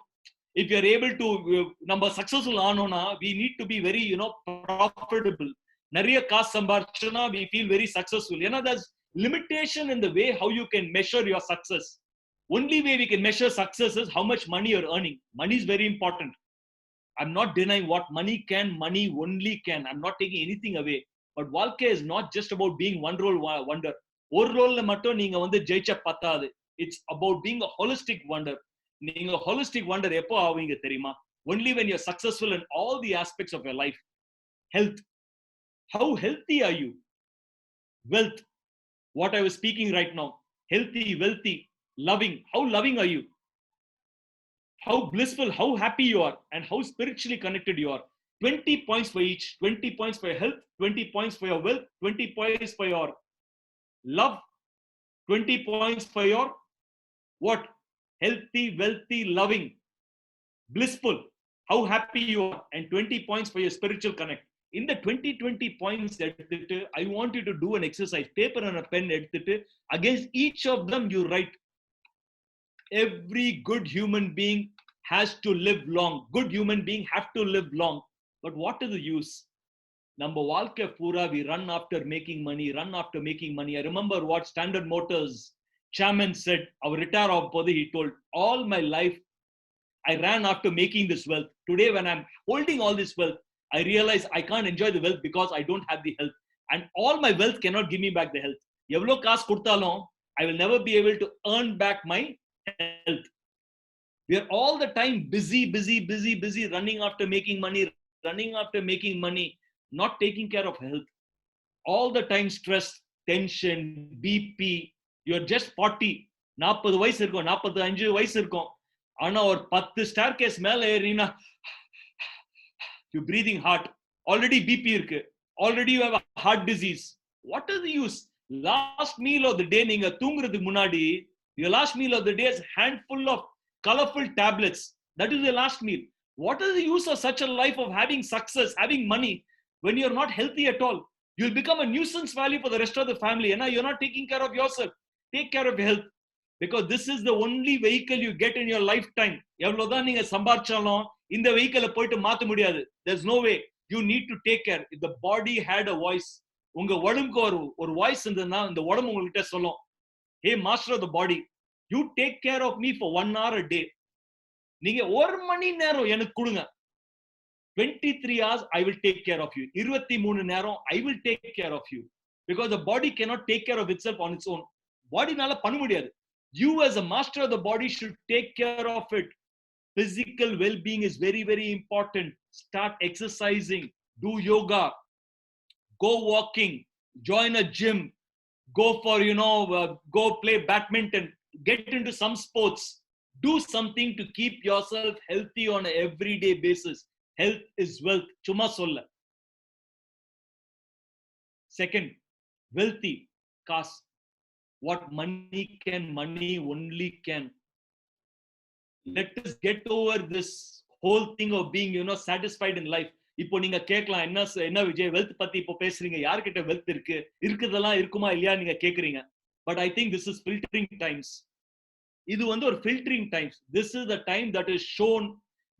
If you are able to நம்ம successful ஆனோம்னா, we need to be very profitable. நிறைய காசு சம்பாரிச்சோம்னா we feel very successful. There's limitation in the way how you can measure your success. Only way we can measure success is how much money you're earning. Money is very important. I'm not denying what money can, money only can. I'm not taking anything away. But வாழ்க்கை is not just about being one role wonder. ஒரு ரோல்ல மட்டும் நீங்க ஜெயிச்ச பத்தாது. It's about being a holistic wonder. நீங்க holistic wonder எப்போ ஆவீங்க தெரியுமா? Only when you're successful in all the aspects of your life. Health. How healthy are you? Wealth. What I was speaking right now. Healthy, wealthy, loving. How loving are you? How blissful, how happy you are, and how spiritually connected you are. 20 points for each. 20 points for your health, 20 points for your wealth, 20 points for your love, 20 points for your what? Healthy, wealthy, loving, blissful, how happy you are, and 20 points for your spiritual connect. In the 20 points, I want you to do an exercise. Paper and a pen, against each of them you write. Every good human being has to live long. Good human being have to live long. But what is the use? Number வாழ்க்கை பூரா we run after making money, run after making money. I remember what Standard Motors chairman said. Our retire of போது he told, all my life I ran after making this wealth. Today when I'm holding all this wealth, I realize I can't enjoy the wealth because I don't have the health. And all my wealth cannot give me back the health. எவ்வளோ காசு கொடுத்தாலும் I will never be able to earn back my health. We are all the time busy, running after making money, not taking care of health. All the time stress, tension, BP. You're just 40. 40 வயசு இருக்கும், 45 வயசு இருக்கும். ஆனா ஒரு 10 staircase மேல ஏறினா you breathing hard. Already BP இருக்கு. Already you have a heart disease. What is the use? Last meal of the day நீங்க தூங்குறதுக்கு முன்னாடி your last meal of the day is handful of colorful tablets. That is the last meal. What is the use of such a life of having success, having money, when you're not healthy at all? You'll become a nuisance value for the rest of the family. You're not taking care of yourself. Take care of your health. Because this is the only vehicle you get in your lifetime. எவ்வளவுதான் நீங்க சம்பாரிச்சாலும் இந்த வெஹிக்கிளை போயிட்டு மாத்த முடியாது. There's no way. You need to take care. If the body had a voice, உங்க உடம்புக்கு ஒரு voice இருந்ததுன்னா இந்த உடம்பு உங்ககிட்ட சொல்லும், hey master of the body, you take care of me for 1 hour a day. நீங்க 1 மணி நேரம் எனக்கு கொடுங்க. 23 hours I will take care of you. 23 நேரம் I will take care of you. Because the body cannot take care of itself on its own. Bodyனால பண்ண முடியாது. You as a master of the body should take care of it. Physical well-being is very, very important. Start exercising, do yoga, go walking, join a gym, go for, go play badminton, get into some sports, do something to keep yourself healthy on an everyday basis. Health is wealth. Chuma solla. Second, wealthy, kas. What money can, money only can. Let us get over this whole thing of being, satisfied in life. இப்போ நீங்க கேட்கலாம், என்ன Vijay wealth பத்தி இப்போ பேசுறீங்க, யார்கிட்ட wealth இருக்குதெல்லாம் இருக்குமா இல்லையா நீங்க கேக்குறீங்க. But I think this is filtering times. இது ஒரு filtering times. This is the time that is shown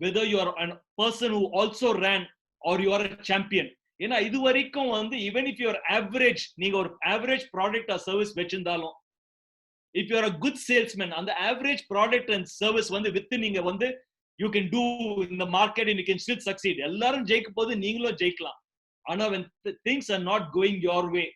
whether you are a person who also ran or you are a champion. ஏன்னா இது வரைக்கும் even if you are average, நீங்க ஒரு average product or service வச்சிருந்தாலும், if you are a good salesman, and the average product and service with நீங்க you can do in the market and you can still succeed. எல்லாரும் ஜெயிக்கும் போது நீங்களும் ஜெயிக்கலாம். ஆனா when things are not going your way,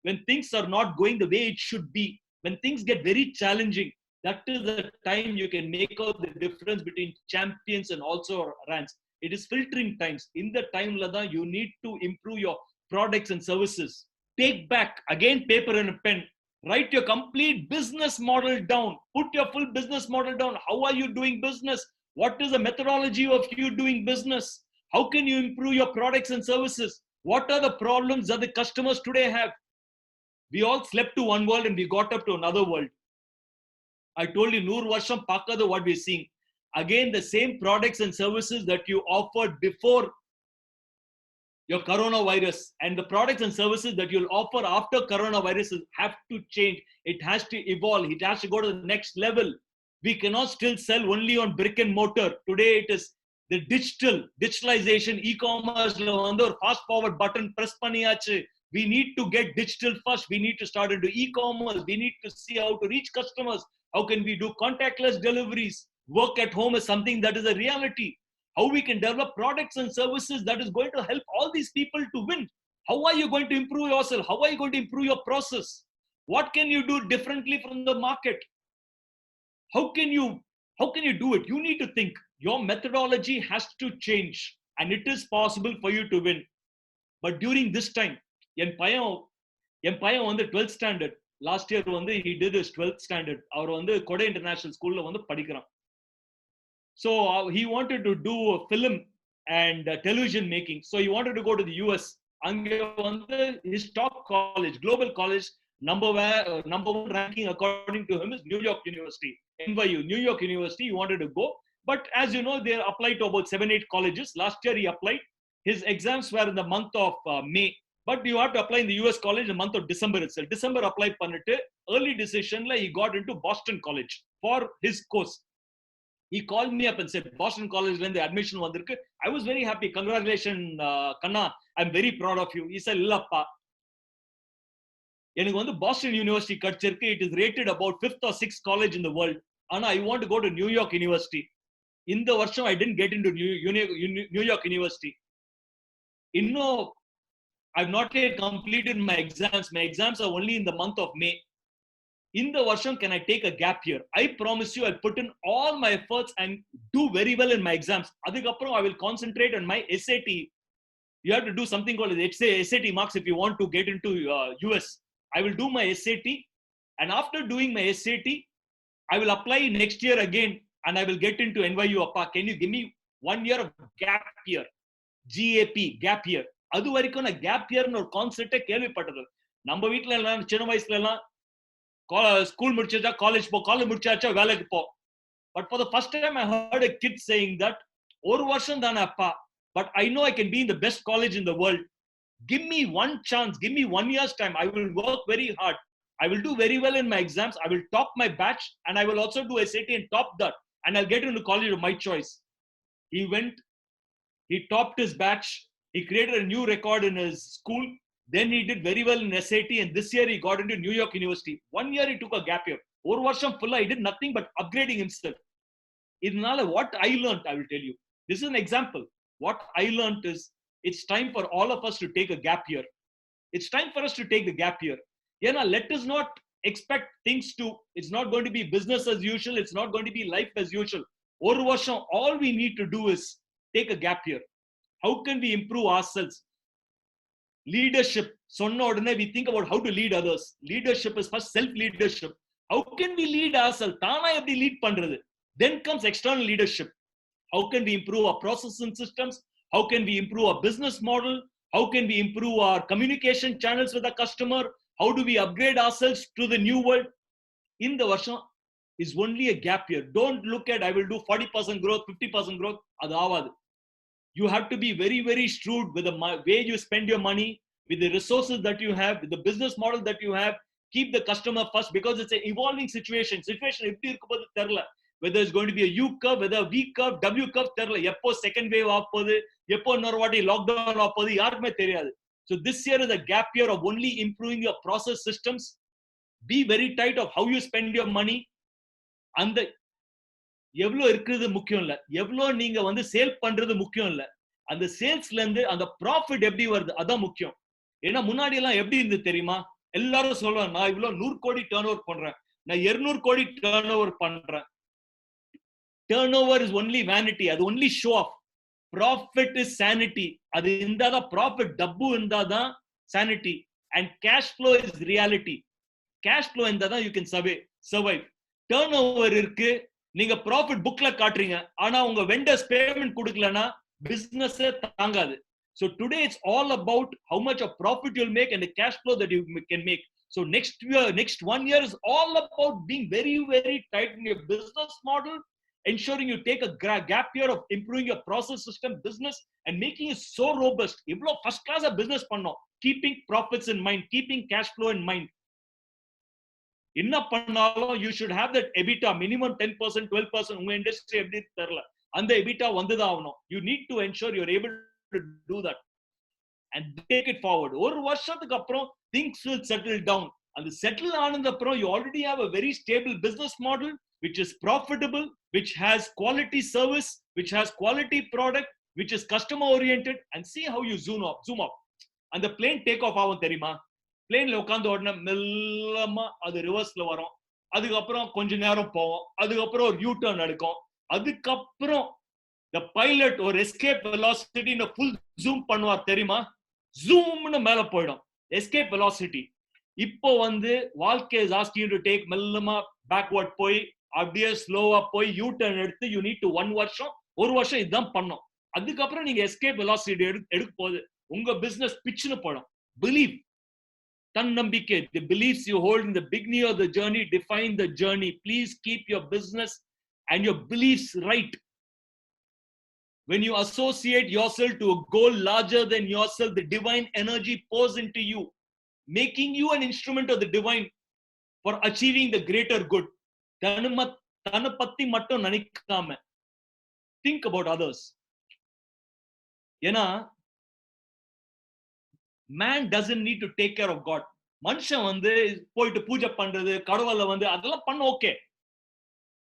when things are not going the way it should be, when things get very challenging, that is the time you can make out the difference between champions and also rans. It is filtering times. In the time you need to improve your products and services. Take back again paper and a pen. Write your complete business model down. Put your full business model down. How are you doing business? What is the methodology of you doing business? How can you improve your products and services? What are the problems that the customers today have? We all slept to one world and we got up to another world. I told you, 100 varsham pakada what we're seeing. Again, the same products and services that you offered before your coronavirus, and the products and services that you'll offer after coronavirus have to change. It has to evolve. It has to go to the next level. We cannot still sell only on brick and mortar. Today it is the digitalization, e-commerce or fast forward button press பண்ணியாச்சு. We need to get digital first. We need to start into e-commerce. We need to see how to reach customers. How can we do contactless deliveries? Work at home is something that is a reality. How we can develop products and services that is going to help all these people to win. How are you going to improve yourself? How are you going to improve your process? What can you do differently from the market? How can you do it? You need to think. Your methodology has to change, and it is possible for you to win. But during this time, என் பையன் வந்து 12th standard last year வந்து he did his 12th standard. அவர் வந்து கொடை international ஸ்கூல்ல வந்து படிக்கிறான். So he wanted to do a film and television making. So he wanted to go to the US. அங்க வந்து his top college, global college, number one ranking according to him is New York University, NYU, New York University. He wanted to go, but as you know, they applied to about 7-8 colleges. Last year he applied. His exams were in the month of May, but you have to apply in the US college in the month of December itself. December apply பண்ணிட்டு early decision la he got into Boston College for his course. He called me up and said, Boston College when the admission vandirukku. I was very happy. Congratulations, Kanna. I'm very proud of you. He said, illappa, எனக்கு வந்து Boston University கிடைச்சிருக்கு. It is rated about 5th or 6th college in the world. ஆனா I want to go to New York University. இந்த வருஷம் I didn't get into New York University. இன்னும் I've not yet completed my exams. My exams are only in the month of May. In the version, can I take a gap year? I promise you, I'll put in all my efforts and do very well in my exams. Adhikapram, I will concentrate on my SAT. You have to do something called SAT marks if you want to get into US. I will do my SAT, and after doing my SAT, I will apply next year again, and I will get into NYU. Appa, can you give me 1 year of gap year? GAP, gap year. அது வரைக்கும் நான் gap இயர்னு ஒரு கான்செப்டே கேள்விப்பட்டது. நம்ம வீட்டுல எல்லாம் சின்ன வயசுல எல்லாம் ஸ்கூல் முடிச்சா காலேஜ் முடிச்சாச்சா வேலைக்கு போ. But for the first time I heard a kid saying that ஒரு வருஷம் தானே அப்பா, but I know I can be in the best college in the world. Give me one chance, give me 1 year's time. I will work very hard. I will do very well in my exams. I will top my batch, and I will also do SAT and top that, and I'll get into college of my choice. He went, he topped his batch. He created a new record in his school. Then he did very well in SAT, and this year he got into New York University. 1 year he took a gap year. One varsham fulla he did nothing but upgrading himself. Idnala what I learned, I will tell you. This is an example. What I learned is it's time for all of us to take a gap year. It's time for us to take the gap year. Yena, let us not expect things to. It's not going to be business as usual. It's not going to be life as usual. One varsham, all we need to do is take a gap year. How can we improve ourselves? Leadership. Sonna odane we think about how to lead others. Leadership is first self-leadership. How can we lead ourselves? Thana eppadi lead pandrathu. Then comes external leadership. How can we improve our processes and systems? How can we improve our business model? How can we improve our communication channels with the customer? How do we upgrade ourselves to the new world? In the version is only a gap year. Don't look at I will do 40% growth, 50% growth. Adu avadu. You have to be very, very shrewd with the way you spend your money, with the resources that you have, with the business model that you have. Keep the customer first, because it's an evolving situation. Eppadi irukupodhu therla. Whether it's going to be a U curve, whether a V curve, W curve therla. Eppo second wave aapodhu, eppo innoru vaati lockdown aapodhu yarukume theriyadu. So this year is a gap year of only improving your process systems. Be very tight of how you spend your money. And the எவ்வளோ இருக்கிறது முக்கியம் இல்ல, எவ்வளோ நீங்க வந்து sale பண்றது முக்கியம் இல்ல, அந்த சேல்ஸ்ல இருந்து அந்த ப்ராஃபிட் எப்படி வருது அதான் முக்கியம். ஏன்னா முன்னாடி எல்லாம் எப்படி இருந்து தெரியுமா? எல்லாரும் சொல்லுவாங்க, நான் இவ்வளவு 100 கோடி டர்ன் ஓவர் பண்றேன், நான் 200 கோடி டர்ன் ஓவர் பண்றேன். Turnover is only vanity, அது only show off. Profit is sanity. அது இருந்தாதான் ப்ராஃபிட், டப்பு இருந்தாதான் sanity. And cash flow is reality. Cash flow இருந்தாதான் you can survive. Turnover இருக்கு, நீங்க ப்ராஃபிட் புக்ல காட்டுறீங்க, ஆனா உங்க வெண்டர்ஸ் பேமெண்ட் கொடுக்கலனா பிசினஸ் தாங்காது. So today it's all about how much of profit you'll make and the cash flow that you can make. So next 1 year is all about being very, very tight in your business model, ensuring you take a gap year of improving your process system, business, and making it so robust. Evlo first class business pannom, keeping profits in mind, keeping cash flow in mind. Enna pannalum you should have that EBITDA minimum 10%, 12%. Unga industry eppadi therla, and the EBITDA vandudha avanum. You need to ensure you're able to do that and take it forward. Oru varshathukku appuram things will settle down, and the settle aanadha appuram you already have a very stable business model which is profitable, which has quality service, which has quality product, which is customer oriented, and see how you zoom up. And the plane take off ஆகும் தெரியுமா? பிளேன்ல உட்கார்ந்த உடனே மெல்லமா அது ரிவர்ஸ்ல வரும், அதுக்கப்புறம் கொஞ்ச நேரம் போவோம், அதுக்கப்புறம் ஒரு யூ டர்ன் எடுக்கும், அதுக்கப்புறம் the pilot ஒரு escape velocity ன்னு full zoom பண்ணுவார் தெரியுமா? ஜூம்னு மேல போயிடும் escape velocity. இப்போ வந்து வாழ்க்கை is asking you to take மெல்லமா backward போய் அப்படியே ஸ்லோவா போய் யூ டர்ன் எடுத்து you need to ஒரு வருஷம் இதுதான் பண்ணும். அதுக்கப்புறம் நீங்க escape velocity எடுக்க போது உங்க business பிச்சுன்னு போயிடும். Believe, தன்னம்பிக்கை, the beliefs you hold in the beginning of the journey define the journey. Please keep your business and your beliefs right. When you associate yourself to a goal larger than yourself, the divine energy pours into you, making you an instrument of the divine for achieving the greater good. தன்னை பத்தி மட்டும் நினைக்காம think about others. ஏன்னா man doesn't need to take care of God. மனுஷன் வந்து போயிட்டு பூஜை பண்றது, கடவுளை வந்து அதெல்லாம் பண்ண okay.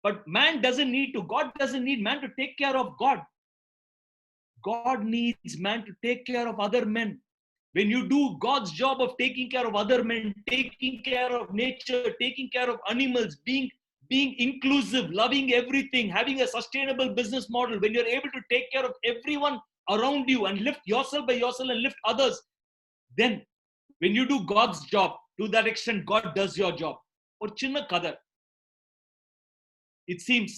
But man doesn't need to, God doesn't need man to take care of God. God needs man to take care of other men. When you do God's job of taking care of other men, taking care of nature, taking care of animals, being inclusive, loving everything, having a sustainable business model, when you're able to take care of everyone around you and lift yourself by yourself and lift others, then when you do God's job, to that extent God does your job. Or chinna kadar. It seems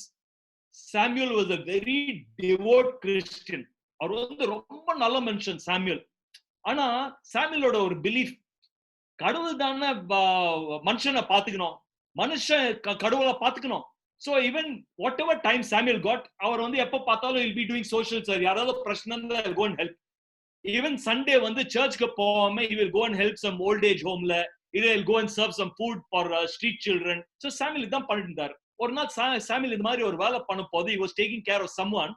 Samuel was a very devout Christian. அவர் வந்து ரொம்ப நல்ல மனுஷன் Samuel. ஆனா சாமுவேலோட ஒரு belief, கடவுள் தானே மனுஷனை பாத்துக்கணும், மனுஷன் கடவுளை பாத்துக்கணும். So even whatever time Samuel got, அவர் வந்து எப்ப பார்த்தாலும் he'll be doing social service. யாராவது பிரச்சனை இருந்தா he'll go and help. Even Sunday வந்து சர்ச்சுக்கு போகாம he will go and help some old age homeல, he'll go and serve some food for street children. So Samuel இதான் பண்ணிட்டு இருந்தார். ஒரு நாள் சாமுவேல் இந்த மாதிரி ஒரு வேலை பண்ணும் போது he was taking care of someone.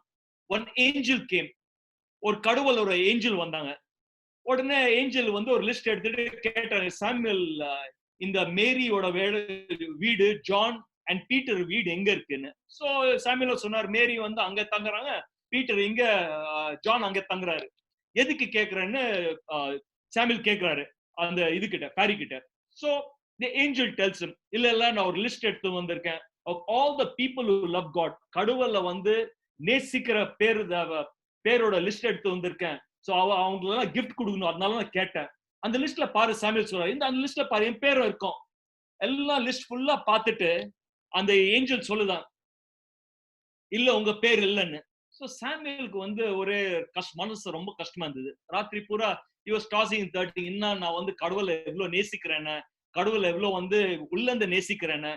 One angel came. ஒரு கடவுள் ஒரு ஏஞ்சல் வந்தாங்க. உடனே ஏஞ்சல் வந்து ஒரு லிஸ்ட் எடுத்துட்டு கேட்டாரு, சாமுவேல் இந்த மேரியோட வீடு, ஜான் அண்ட் பீட்டர் வீடு எங்க இருக்குன்னு. சோ சாமுவேல் சொன்னார், மேரி வந்து அங்க தங்குறாங்க, பீட்டர் இங்க, ஜான் அங்க தங்குறாரு. எதுக்கு கேக்குறேன்னு சாமுவேல் கேக்குறாரு அந்த இது கிட்ட, பாரி கிட்ட. So the angel tells him, இல்ல நான் ஒரு லிஸ்ட் எடுத்து வந்திருக்கேன் of all the people who love God. கடவுளை வந்து நேசிக்கிற பேரோட லிஸ்ட் எடுத்து வந்திருக்கேன். சோ அவங்களுக்கு எல்லாம் கிஃப்ட் கொடுக்கணும், அதனால நான் கேட்டேன். அந்த லிஸ்ட்ல பாரு சாமுவேல் சொல்றாரு, அந்த லிஸ்ட்ல பாரு என் பேரும் இருக்கும். எல்லாம் லிஸ்ட் ஃபுல்லா பார்த்துட்டு அந்த ஏஞ்சல் சொல்லுதான், இல்ல உங்க பேர் இல்லைன்னு. சோ சாமுவேலுக்கு வந்து ஒரே மனசு ரொம்ப கஷ்டமா இருந்தது. ராத்திரி பூரா he was tossing and turning. இன்னும் நான் வந்து கடவுளை எவ்வளவு நேசிக்கிறேன்னு, கடவுளை எவ்வளவு வந்து உள்ளந்து நேசிக்கிறேன்னு,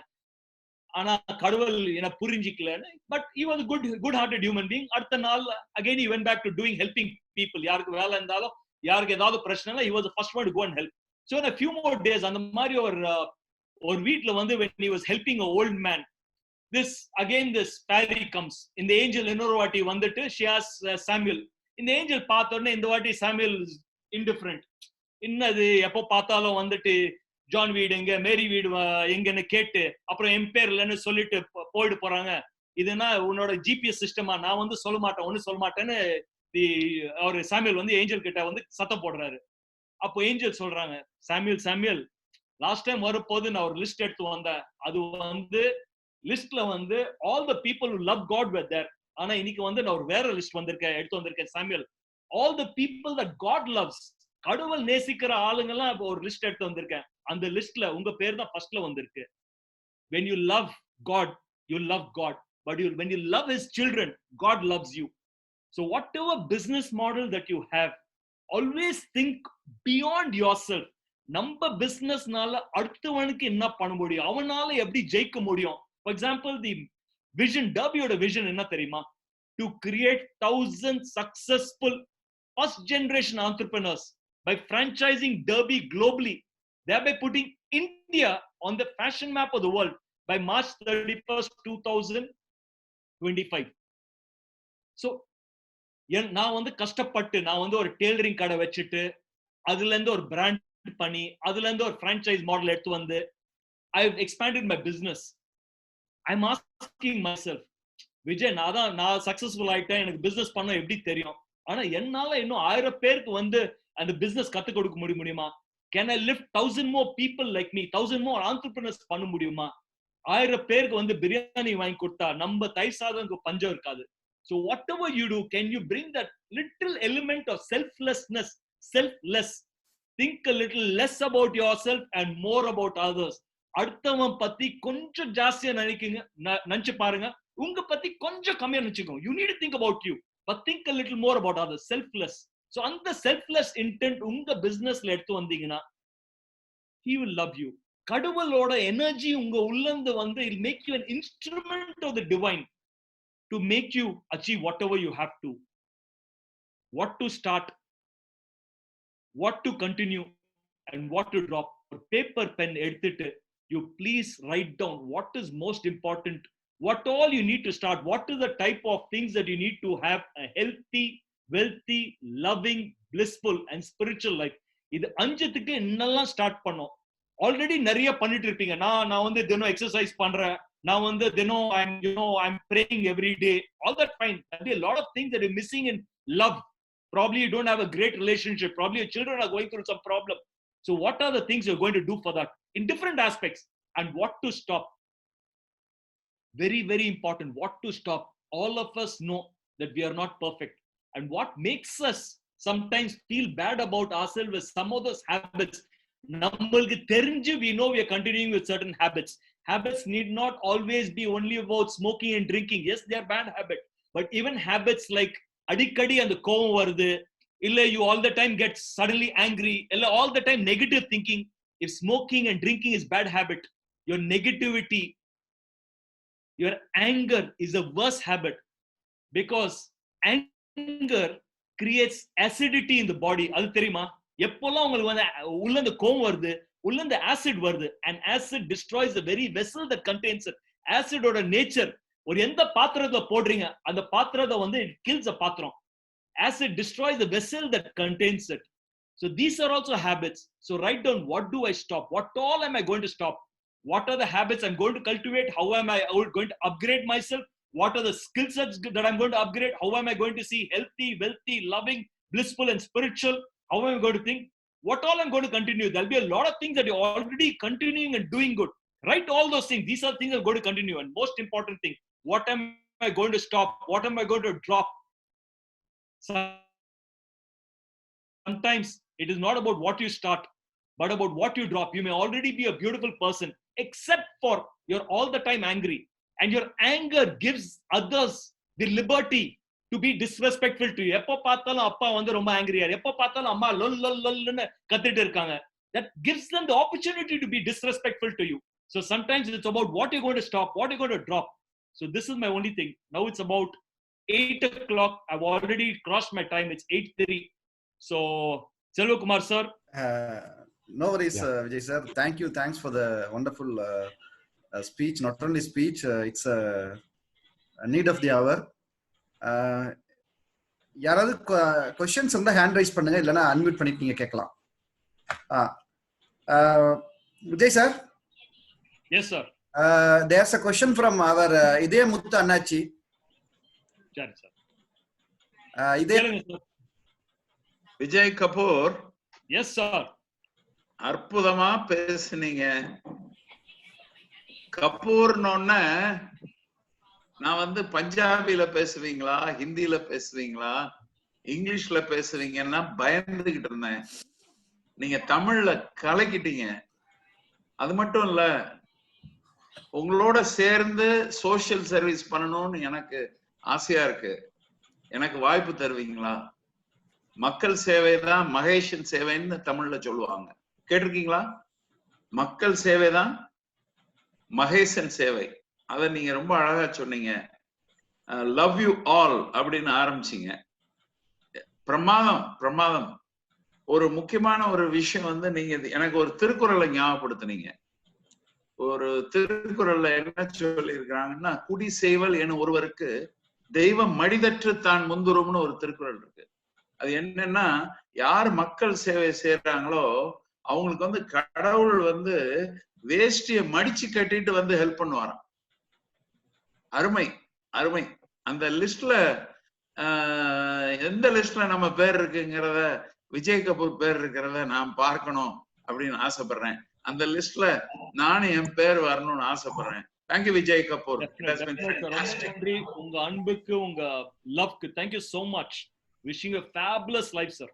ஆனா கடவுள் என்ன புரிஞ்சிக்கலன்னு. But he was a good hearted human being. அடுத்த நாள் again he went back to doing helping people. யாருக்கு வேலை இருந்தாலும், யாருக்கு ஏதாவது பிரச்சனை, he was the first one to go and help. So in a few more days அந்த மாதிரி ஒரு வீட்ல வந்து when he was helping an old man, this Pari comes. இந்த ஏஞ்சல் இன்னொரு வாட்டி வந்துட்டு she asks Samuel. இந்த ஏஞ்சல் பார்த்த உடனே இந்த வாட்டி Samuel is indifferent. இன்னது எப்போ பார்த்தாலும் வந்துட்டு ஜான் வீடு எங்க, மேரி வீடு எங்கன்னு கேட்டு அப்புறம் என் பேர் இல்லைன்னு சொல்லிட்டு போயிட்டு போறாங்க. இதுனா உன்னோட ஜிபிஎஸ் சிஸ்டமா, நான் வந்து சொல்ல மாட்டேன், ஒண்ணு சொல்ல மாட்டேன்னு அவரு சாமுவேல் வந்து ஏஞ்சல் கிட்ட வந்து சத்தம் போடுறாரு. அப்போ ஏஞ்சல் சொல்றாங்க, சாமுவேல் லாஸ்ட் டைம் வரும்போது நான் ஒரு லிஸ்ட் எடுத்து வந்தேன். அது வந்து லிஸ்ட்ல வந்து all the people who love God were there. ஆனா இன்னைக்கு வந்து நான் ஒரு வேற லிஸ்ட் எடுத்து வந்திருக்கேன் Samuel. All the people that God loves, கடவுள் நேசிக்கிற ஆளுங்க எல்லாம் ஒரு லிஸ்ட் எடுத்து வந்திருக்கேன். அந்த லிஸ்ட்ல உங்க பேர் தான் ஃபர்ஸ்ட்ல வந்திருக்கு. When you love God, you love God. But when you love His children, God loves you. So whatever business model that you have, always think beyond yourself. நம்ம பிசினஸ்னால அடுத்தவனுக்கு என்ன பண்ண முடியும், அவனால எப்படி ஜெயிக்க முடியும். For example, the vision derby oda vision enna theriyuma, to create 1,000 successful first generation entrepreneurs by franchising derby globally, thereby putting India on the fashion map of the world by March 31st 2025. So நான் வந்து கஷ்டப்பட்டு நான் வந்து ஒரு tailoring கடை வச்சுட்டு அதுல இருந்து ஒரு பிராண்ட் பண்ணி அதுல இருந்து ஒரு franchise மாடல் எடுத்து வந்து I have expanded my business. I'm asking myself, Vijay நான் சக்சஸ்ஃபுல் ஆயிட்டேன், எனக்கு பிசினஸ் பண்ண எப்படி தெரியும், ஆனா என்னால இன்னும் 1000 பேருக்கு வந்து அந்த பிசினஸ் கத்து கொடுக்க முடியுமா? Can I lift 1,000 more people like me, 1,000 more entrepreneurs பண்ண முடியுமா? 1000 பேருக்கு வந்து பிரியாணி வாங்கி கொடுத்தா நம்ம தயிர் சாதம்க்கு பஞ்சம் இருக்காது. So whatever you do, can you bring that little element of selflessness, selfless? Think a little less about yourself and more about others. அடுத்தவன் பத்தி கொஞ்சம் ஜாஸ்தியா நினைச்சு பாருங்க, உங்க பத்தி கொஞ்சம் கம்மியா நினைச்சுக்கோங்க. You need to think about you, but think a little more about others. Selfless. So அந்த selfless intent உங்க பிசினஸ்ல எடுத்து வந்தீங்கன்னா he will love you. கடவுளோட எனர்ஜி உங்க உள்ளந்து வந்து it will make you an instrument of the divine to make you achieve whatever you have to. What to start, what to continue, and what to drop. Or paper pen எடுத்துட்டு you please write down what is most important, what all you need to start, what is the type of things that you need to have a healthy, wealthy, loving, blissful and spiritual life. இது அஞ்சுத்துக்கு என்னெல்லாம் start பண்ணோம். Already நிறைய பண்ணிட்டு இருப்பீங்க. நான் வந்து தினம் exercise பண்றேன், நான் வந்து தினம் I'm praying every day, all that fine. There'll be a lot of things that you're missing in love. Probably you don't have a great relationship, probably your children are going through some problem. So what are the things you're going to do for that in different aspects, and what to stop? Very, very important. What to stop. All of us know that we are not perfect, and what makes us sometimes feel bad about ourselves is some of those habits. நம்மளுக்கு தெரிஞ்சு we know we are continuing with certain habits. Habits need not always be only about smoking and drinking. Yes, they are bad habits, but even habits like அடிக்கடி அந்த கோவம் வருது, இல்ல you all the time get suddenly angry, இல்ல all the time negative thinking. If smoking and drinking is bad habit, your negativity, your anger is a worse habit, because anger creates acidity in the body. அது தெரியுமா? எப்போல்லாம் உங்களுக்கு வந்து உள்ள இந்த கோவம் வருது, உள்ள இந்த ஆசிட் வருது, and acid destroys the very vessel that contains it. ஆசிடோட நேச்சர், ஒரு எந்த பாத்திரத்தை போடுறீங்க அந்த பாத்திரத்தை வந்து it kills the பாத்திரம். Acid destroys the vessel that contains it. So these are also habits. So write down, what do I stop? What all am I going to stop? What are the habits I'm going to cultivate? How am I going to upgrade myself? What are the skill sets that I'm going to upgrade? How am I going to see healthy, wealthy, loving, blissful and spiritual? How am I going to think? What all I'm going to continue? There'll be a lot of things that you're already continuing and doing good. Write all those things. These are things I'm going to continue. And most important thing, what am I going to stop? What am I going to drop? Sometimes it is not about what you start, but about what you drop. You may already be a beautiful person, except for you're all the time angry, and your anger gives others the liberty to be disrespectful to you. எப்போ பார்த்தாலும் அப்பா வந்து ரொம்ப ஆங்கிரியா, எப்போ பார்த்தாலும் அம்மா லொல் லொல் லொல்னு கத்திட்டு இருக்காங்க. That gives them the opportunity to be disrespectful to you. So sometimes it's about what you're going to stop, what you're going to drop. So this is my only thing. Now it's about 8 o'clock. I've already crossed my time. It's 8:30. So Selva Kumar sir. No worries, Vijay sir. Thank you. Thanks for the wonderful speech. Not only speech, it's a need of the hour. யாராவது questions இருந்தா hand raise பண்ணுங்க, இல்லனா unmute பண்ணிட்டு நீங்க கேட்கலாம். Vijay sir. Yes sir. There's a question from our இதே முத்து அண்ணாச்சி. சரி sir. இதே விஜய் கபூர். Yes sir. அற்புதமா பேசுனீங்க. கபூர்னோன்னா நான் வந்து பஞ்சாபில பேசுவீங்களா, ஹிந்தியில பேசுவீங்களா, இங்கிலீஷ்ல பேசுவீங்கன்னா பயந்துகிட்டு இருந்தேன். நீங்க தமிழ்ல கலக்கிட்டீங்க. அது மட்டும் இல்ல, உங்களோட சேர்ந்து சோசியல் சர்வீஸ் பண்ணணும்னு எனக்கு ஆசையா இருக்கு. எனக்கு வாய்ப்பு தருவீங்களா? மக்கள் சேவை தான் மகேஷன் சேவைன்னு தமிழ்ல சொல்லுவாங்க. கேட்டிருக்கீங்களா? மக்கள் சேவை தான் மகேசன் சேவை. அத நீங்க ரொம்ப அழகா சொன்னீங்க. லவ் யூ ஆல் அப்படின்னு ஆரம்பிச்சீங்க. பிரமாதம். ஒரு முக்கியமான ஒரு விஷயம் வந்து நீங்க எனக்கு ஒரு திருக்குறளை ஞாபகப்படுத்தினீங்க. ஒரு திருக்குறள்ல என்ன சொல்லி இருக்காங்கன்னா, குடி செய்வல் என ஒருவருக்கு தெய்வம் மடிதற்று தான் முந்துரும்னு ஒரு திருக்குறள் இருக்கு. அது என்னன்னா, யார் மக்கள் சேவை செய்யறாங்களோ அவங்களுக்கு வந்து கடவுள் வந்து வேஷ்டிய மடிச்சு கட்டிட்டு வந்து ஹெல்ப் பண்ணுவாராம். அருமை. அந்த லிஸ்ட்ல எந்த லிஸ்ட்ல நம்ம பேர் இருக்குங்கிறத, விஜய் கபூர் பேர் இருக்கிறத நான் பார்க்கணும் அப்படின்னு ஆசைப்படுறேன். அந்த லிஸ்ட்ல நானும் என் பேர் வரணும்னு ஆசைப்படுறேன். தேங்க்யூ விஜய் கபூர். உங்க அன்புக்கு, உங்க லவ்க்கு thank you so much. Wishing you a fabulous life, sir.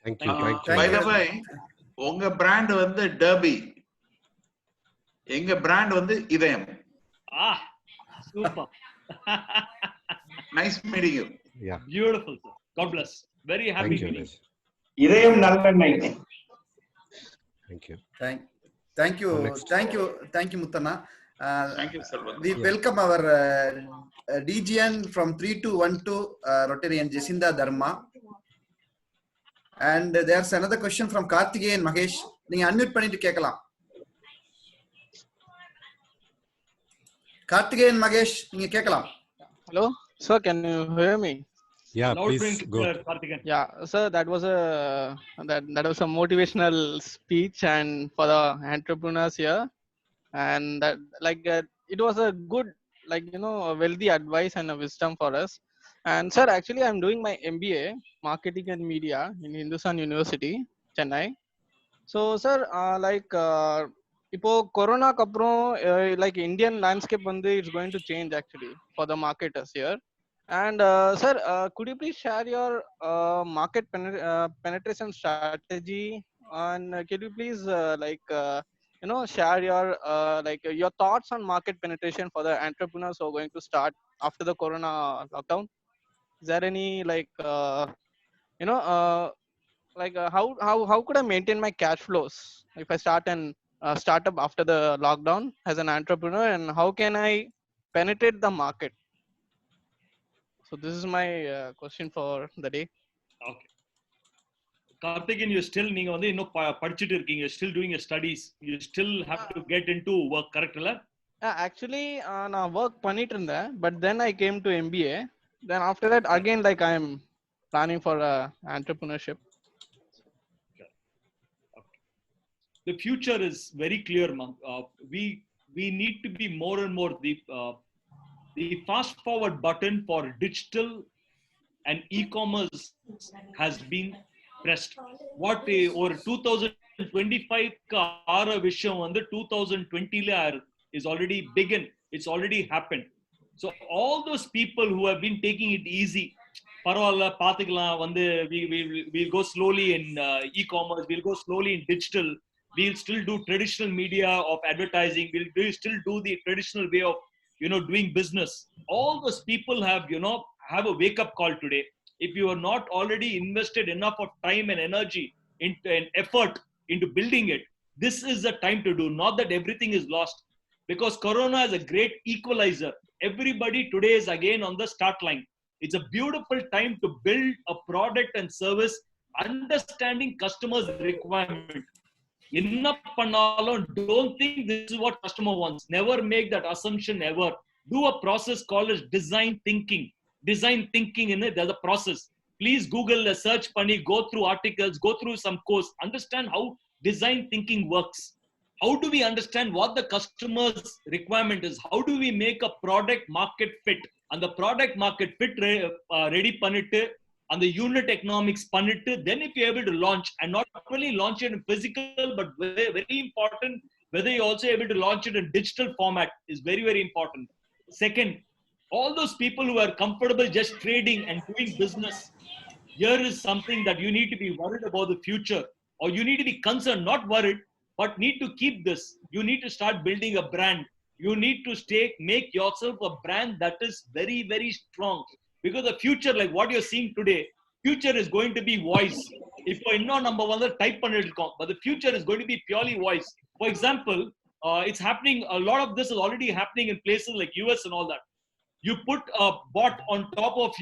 Thank you. By the way, உங்க பிராண்ட் வந்து டர்பி, எங்க பிராண்ட் வந்து இதயம். Super. Nice meeting you. Yeah. Beautiful, sir. God bless. Very happy meeting. இதயம் நல்லெண்ணெய். Thank you. Thank you Muthana. Thank you, Selvan. We welcome our DGN from 3212 Rotarian Jacinda Dharma. And there's another question from Karthikeyan Mahesh. நீங்க unmute பண்ணிட்டு கேட்கலாம். Karthikeyan Mahesh, நீங்க கேட்கலாம். Hello, sir, can you hear me? Yeah, Loud please drink, go. Karthikeyan. Yeah, sir, that was a motivational speech and for the entrepreneurs here, and that it was a good, a wealthy advice and a wisdom for us. And sir, actually I'm doing my MBA marketing and media in Hindustan University, Chennai. So sir, இப்போ கொரோனாக்கு அப்புறம் Indian landscape வந்து it's going to change actually for the marketers here. And sir, could you please share your market penetration strategy, and can you please share your thoughts on market penetration for the entrepreneurs who are going to start after the corona lockdown? Is there any how could I maintain my cash flows if I start an startup after the lockdown as an entrepreneur, and how can I penetrate the market? So this is my question for the day. Okay. Karthikeyan, you still நீங்க வந்து இன்னும் படிச்சிட்டு இருக்கீங்க, still doing your studies, you still have to get into work, correct இல்ல? Actually நான் work பண்ணிட்டு இருந்தேன், but then I came to MBA. Then after that again I am planning for entrepreneurship. The future is very clear, ma'am. We need to be more and more the fast forward button for digital and e-commerce has been pressed. What or 2025 ஆற விஷயம் வந்து 2020 is already begun. It's already happened. So all those people who have been taking it easy, பரவாயில்ல பாத்துக்கலாம் வந்து we'll go slowly in e-commerce, we'll go slowly in digital, we'll still do traditional media of advertising, we'll still do the traditional way of doing business. All those people have a wake up call today. If you are not already invested enough of time and energy into an effort into building it, this is the time to do. Not that everything is lost, because corona is a great equalizer. Everybody today is again on the start line. It's a beautiful time to build a product and service understanding customers' requirement. என்ன பண்ணாலும் don't think this is what customer wants. Never make that assumption ever. Do a process called as design thinking. Design thinking in it, there's a process. Please Google a search panni, go through articles, go through some course, understand how design thinking works. How do we understand what the customer's requirement is? How do we make a product market fit? And the product market fit ready pannittu, and the unit economics pannittu, then if you're able to launch, and not only launch it in physical, but very, very important, whether you're also able to launch it in digital format is very, very important. Second, all those people who are comfortable just trading and doing business, here is something that you need to be worried about the future, or you need to be concerned, not worried, but need to keep this. You need to start building a brand. You need to make yourself a brand that is very, very strong. Because the future, like what you're seeing today, future is going to be voice. If you're not number one, type on it, but the future is going to be purely voice. For example, It's happening. A lot of this is already happening in places like US and all that. You put a bot on top of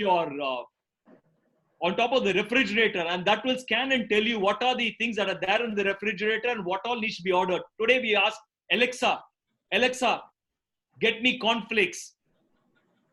the refrigerator, and that will scan and tell you what are the things that are there in the refrigerator and what all needs to be ordered. Today we ask Alexa, get me cornflakes.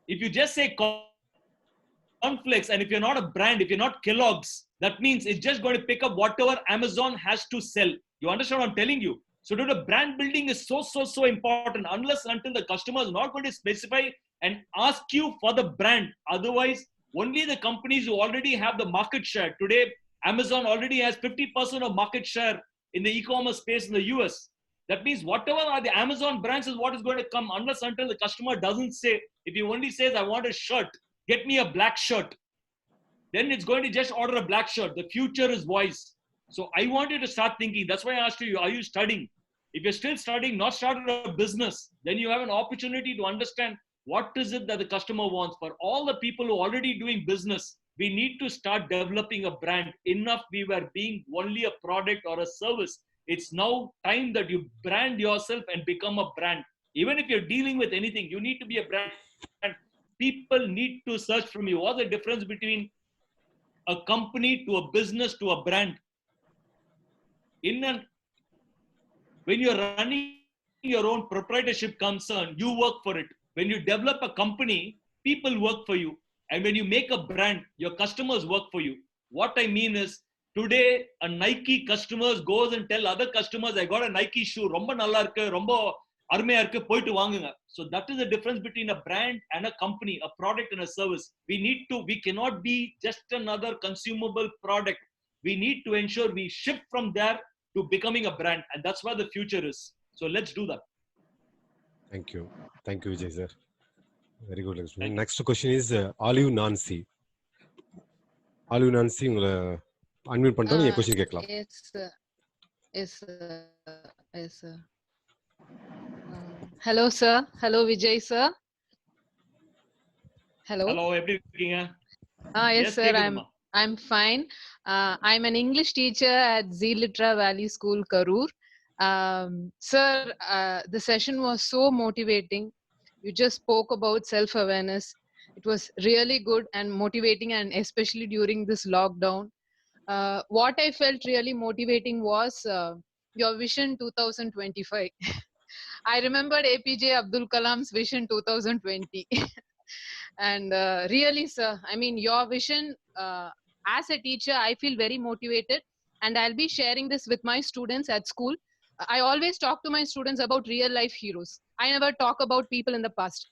If you just say cornflakes, and if you're not a brand, if you're not Kellogg's, that means it's just going to pick up whatever Amazon has to sell. You understand what I'm telling you? So the brand building is so important. Unless until the customer is not going to specify and ask you for the brand. Otherwise, only the companies who already have the market share. Today, Amazon already has 50% of market share in the e-commerce space in the US. That means whatever are the Amazon brands is what is going to come, unless until the customer doesn't say. If he only says, I want a shirt, get me a black shirt, then it's going to just order a black shirt. The future is voice. So I want you to start thinking. That's why I asked you, are you studying? If you're still studying, not started a business, then you have an opportunity to understand what is it that the customer wants. For all the people who are already doing business, we need to start developing a brand. Enough we were being only a product or a service. It's now time that you brand yourself and become a brand. Even if you're dealing with anything, you need to be a brand. And people need to search from you. What's the difference between a company to a business to a brand? When you're running your own proprietorship concern, you work for it. When you develop a company, people work for you. And when you make a brand, your customers work for you. What I mean is, today, a Nike customer goes and tell other customers, I got a Nike shoe, romba nalla irukku, romba armaiya irukku, poitu vaangunga. So that is the difference between a brand and a company, a product and a service. We cannot be just another consumable product. We need to ensure we shift from there to becoming a brand. And that's where the future is. So let's do that. Thank you, Vijay sir. Very good explanation. Next question is Olive Nancy. உங்களை unmute பண்ணிட்டோம், நீங்க question கேட்கலாம். Yes sir. Hello sir. Hello Vijay sir. Hello, எப்படி இருக்கீங்க? Yes sir, I'm fine. I'm an English teacher at Zealitra Valley School, Karur. Sir, the session was so motivating. You just spoke about self-awareness. It was really good and motivating, and especially during this lockdown. What I felt really motivating was your Vision 2025. I remembered APJ Abdul Kalam's Vision 2020. And really, sir, I mean, your vision, as a teacher, I feel very motivated, and I'll be sharing this with my students at school. I always talk to my students about real life heroes. I never talk about people in the past.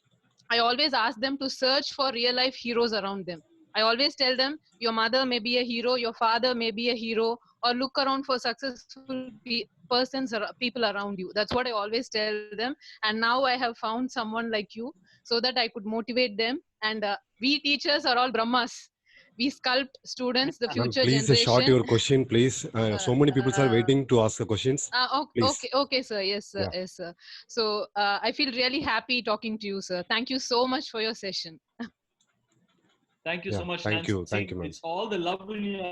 I always ask them to search for real life heroes around them. I always tell them, your mother may be a hero, your father may be a hero, or look around for successful persons or people around you. That's what I always tell them. And now I have found someone like you so that I could motivate them. And we teachers are all Brahmas. We sculpt students, the future please generation. Short your question, please. So many people are waiting to ask the questions. Okay, sir. Yes, sir. Yeah. Yes, sir. So I feel really happy talking to you, sir. Thank you so much for your session. Thank you so much. Thank you, ma'am. It's all the love in your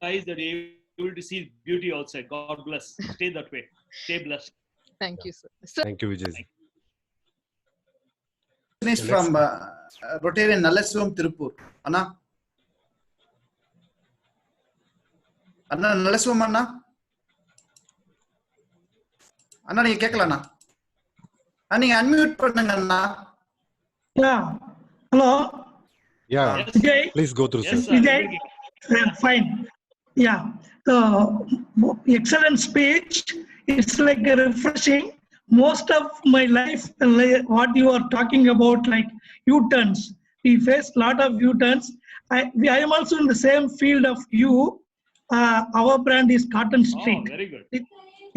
eyes that you're able to see beauty outside. God bless. Stay that way. Stay blessed. Thank you, sir. Thank you, Vijay. Is from Rotarian Nallaswam Tirupur. Anna Nallaswam Anna நீங்க கேட்கலாம் நீங்க unmute பண்ணுங்க அண்ணா. Hello. Yeah. Vijay. Please go through. Yes, Vijay. Fine. Yeah. The excellent speech. It's like a refreshing. Most of my life, what you are talking about, like U-turns, we face a lot of U-turns. I am also in the same field of you. Our brand is Cotton Street. Oh, very good.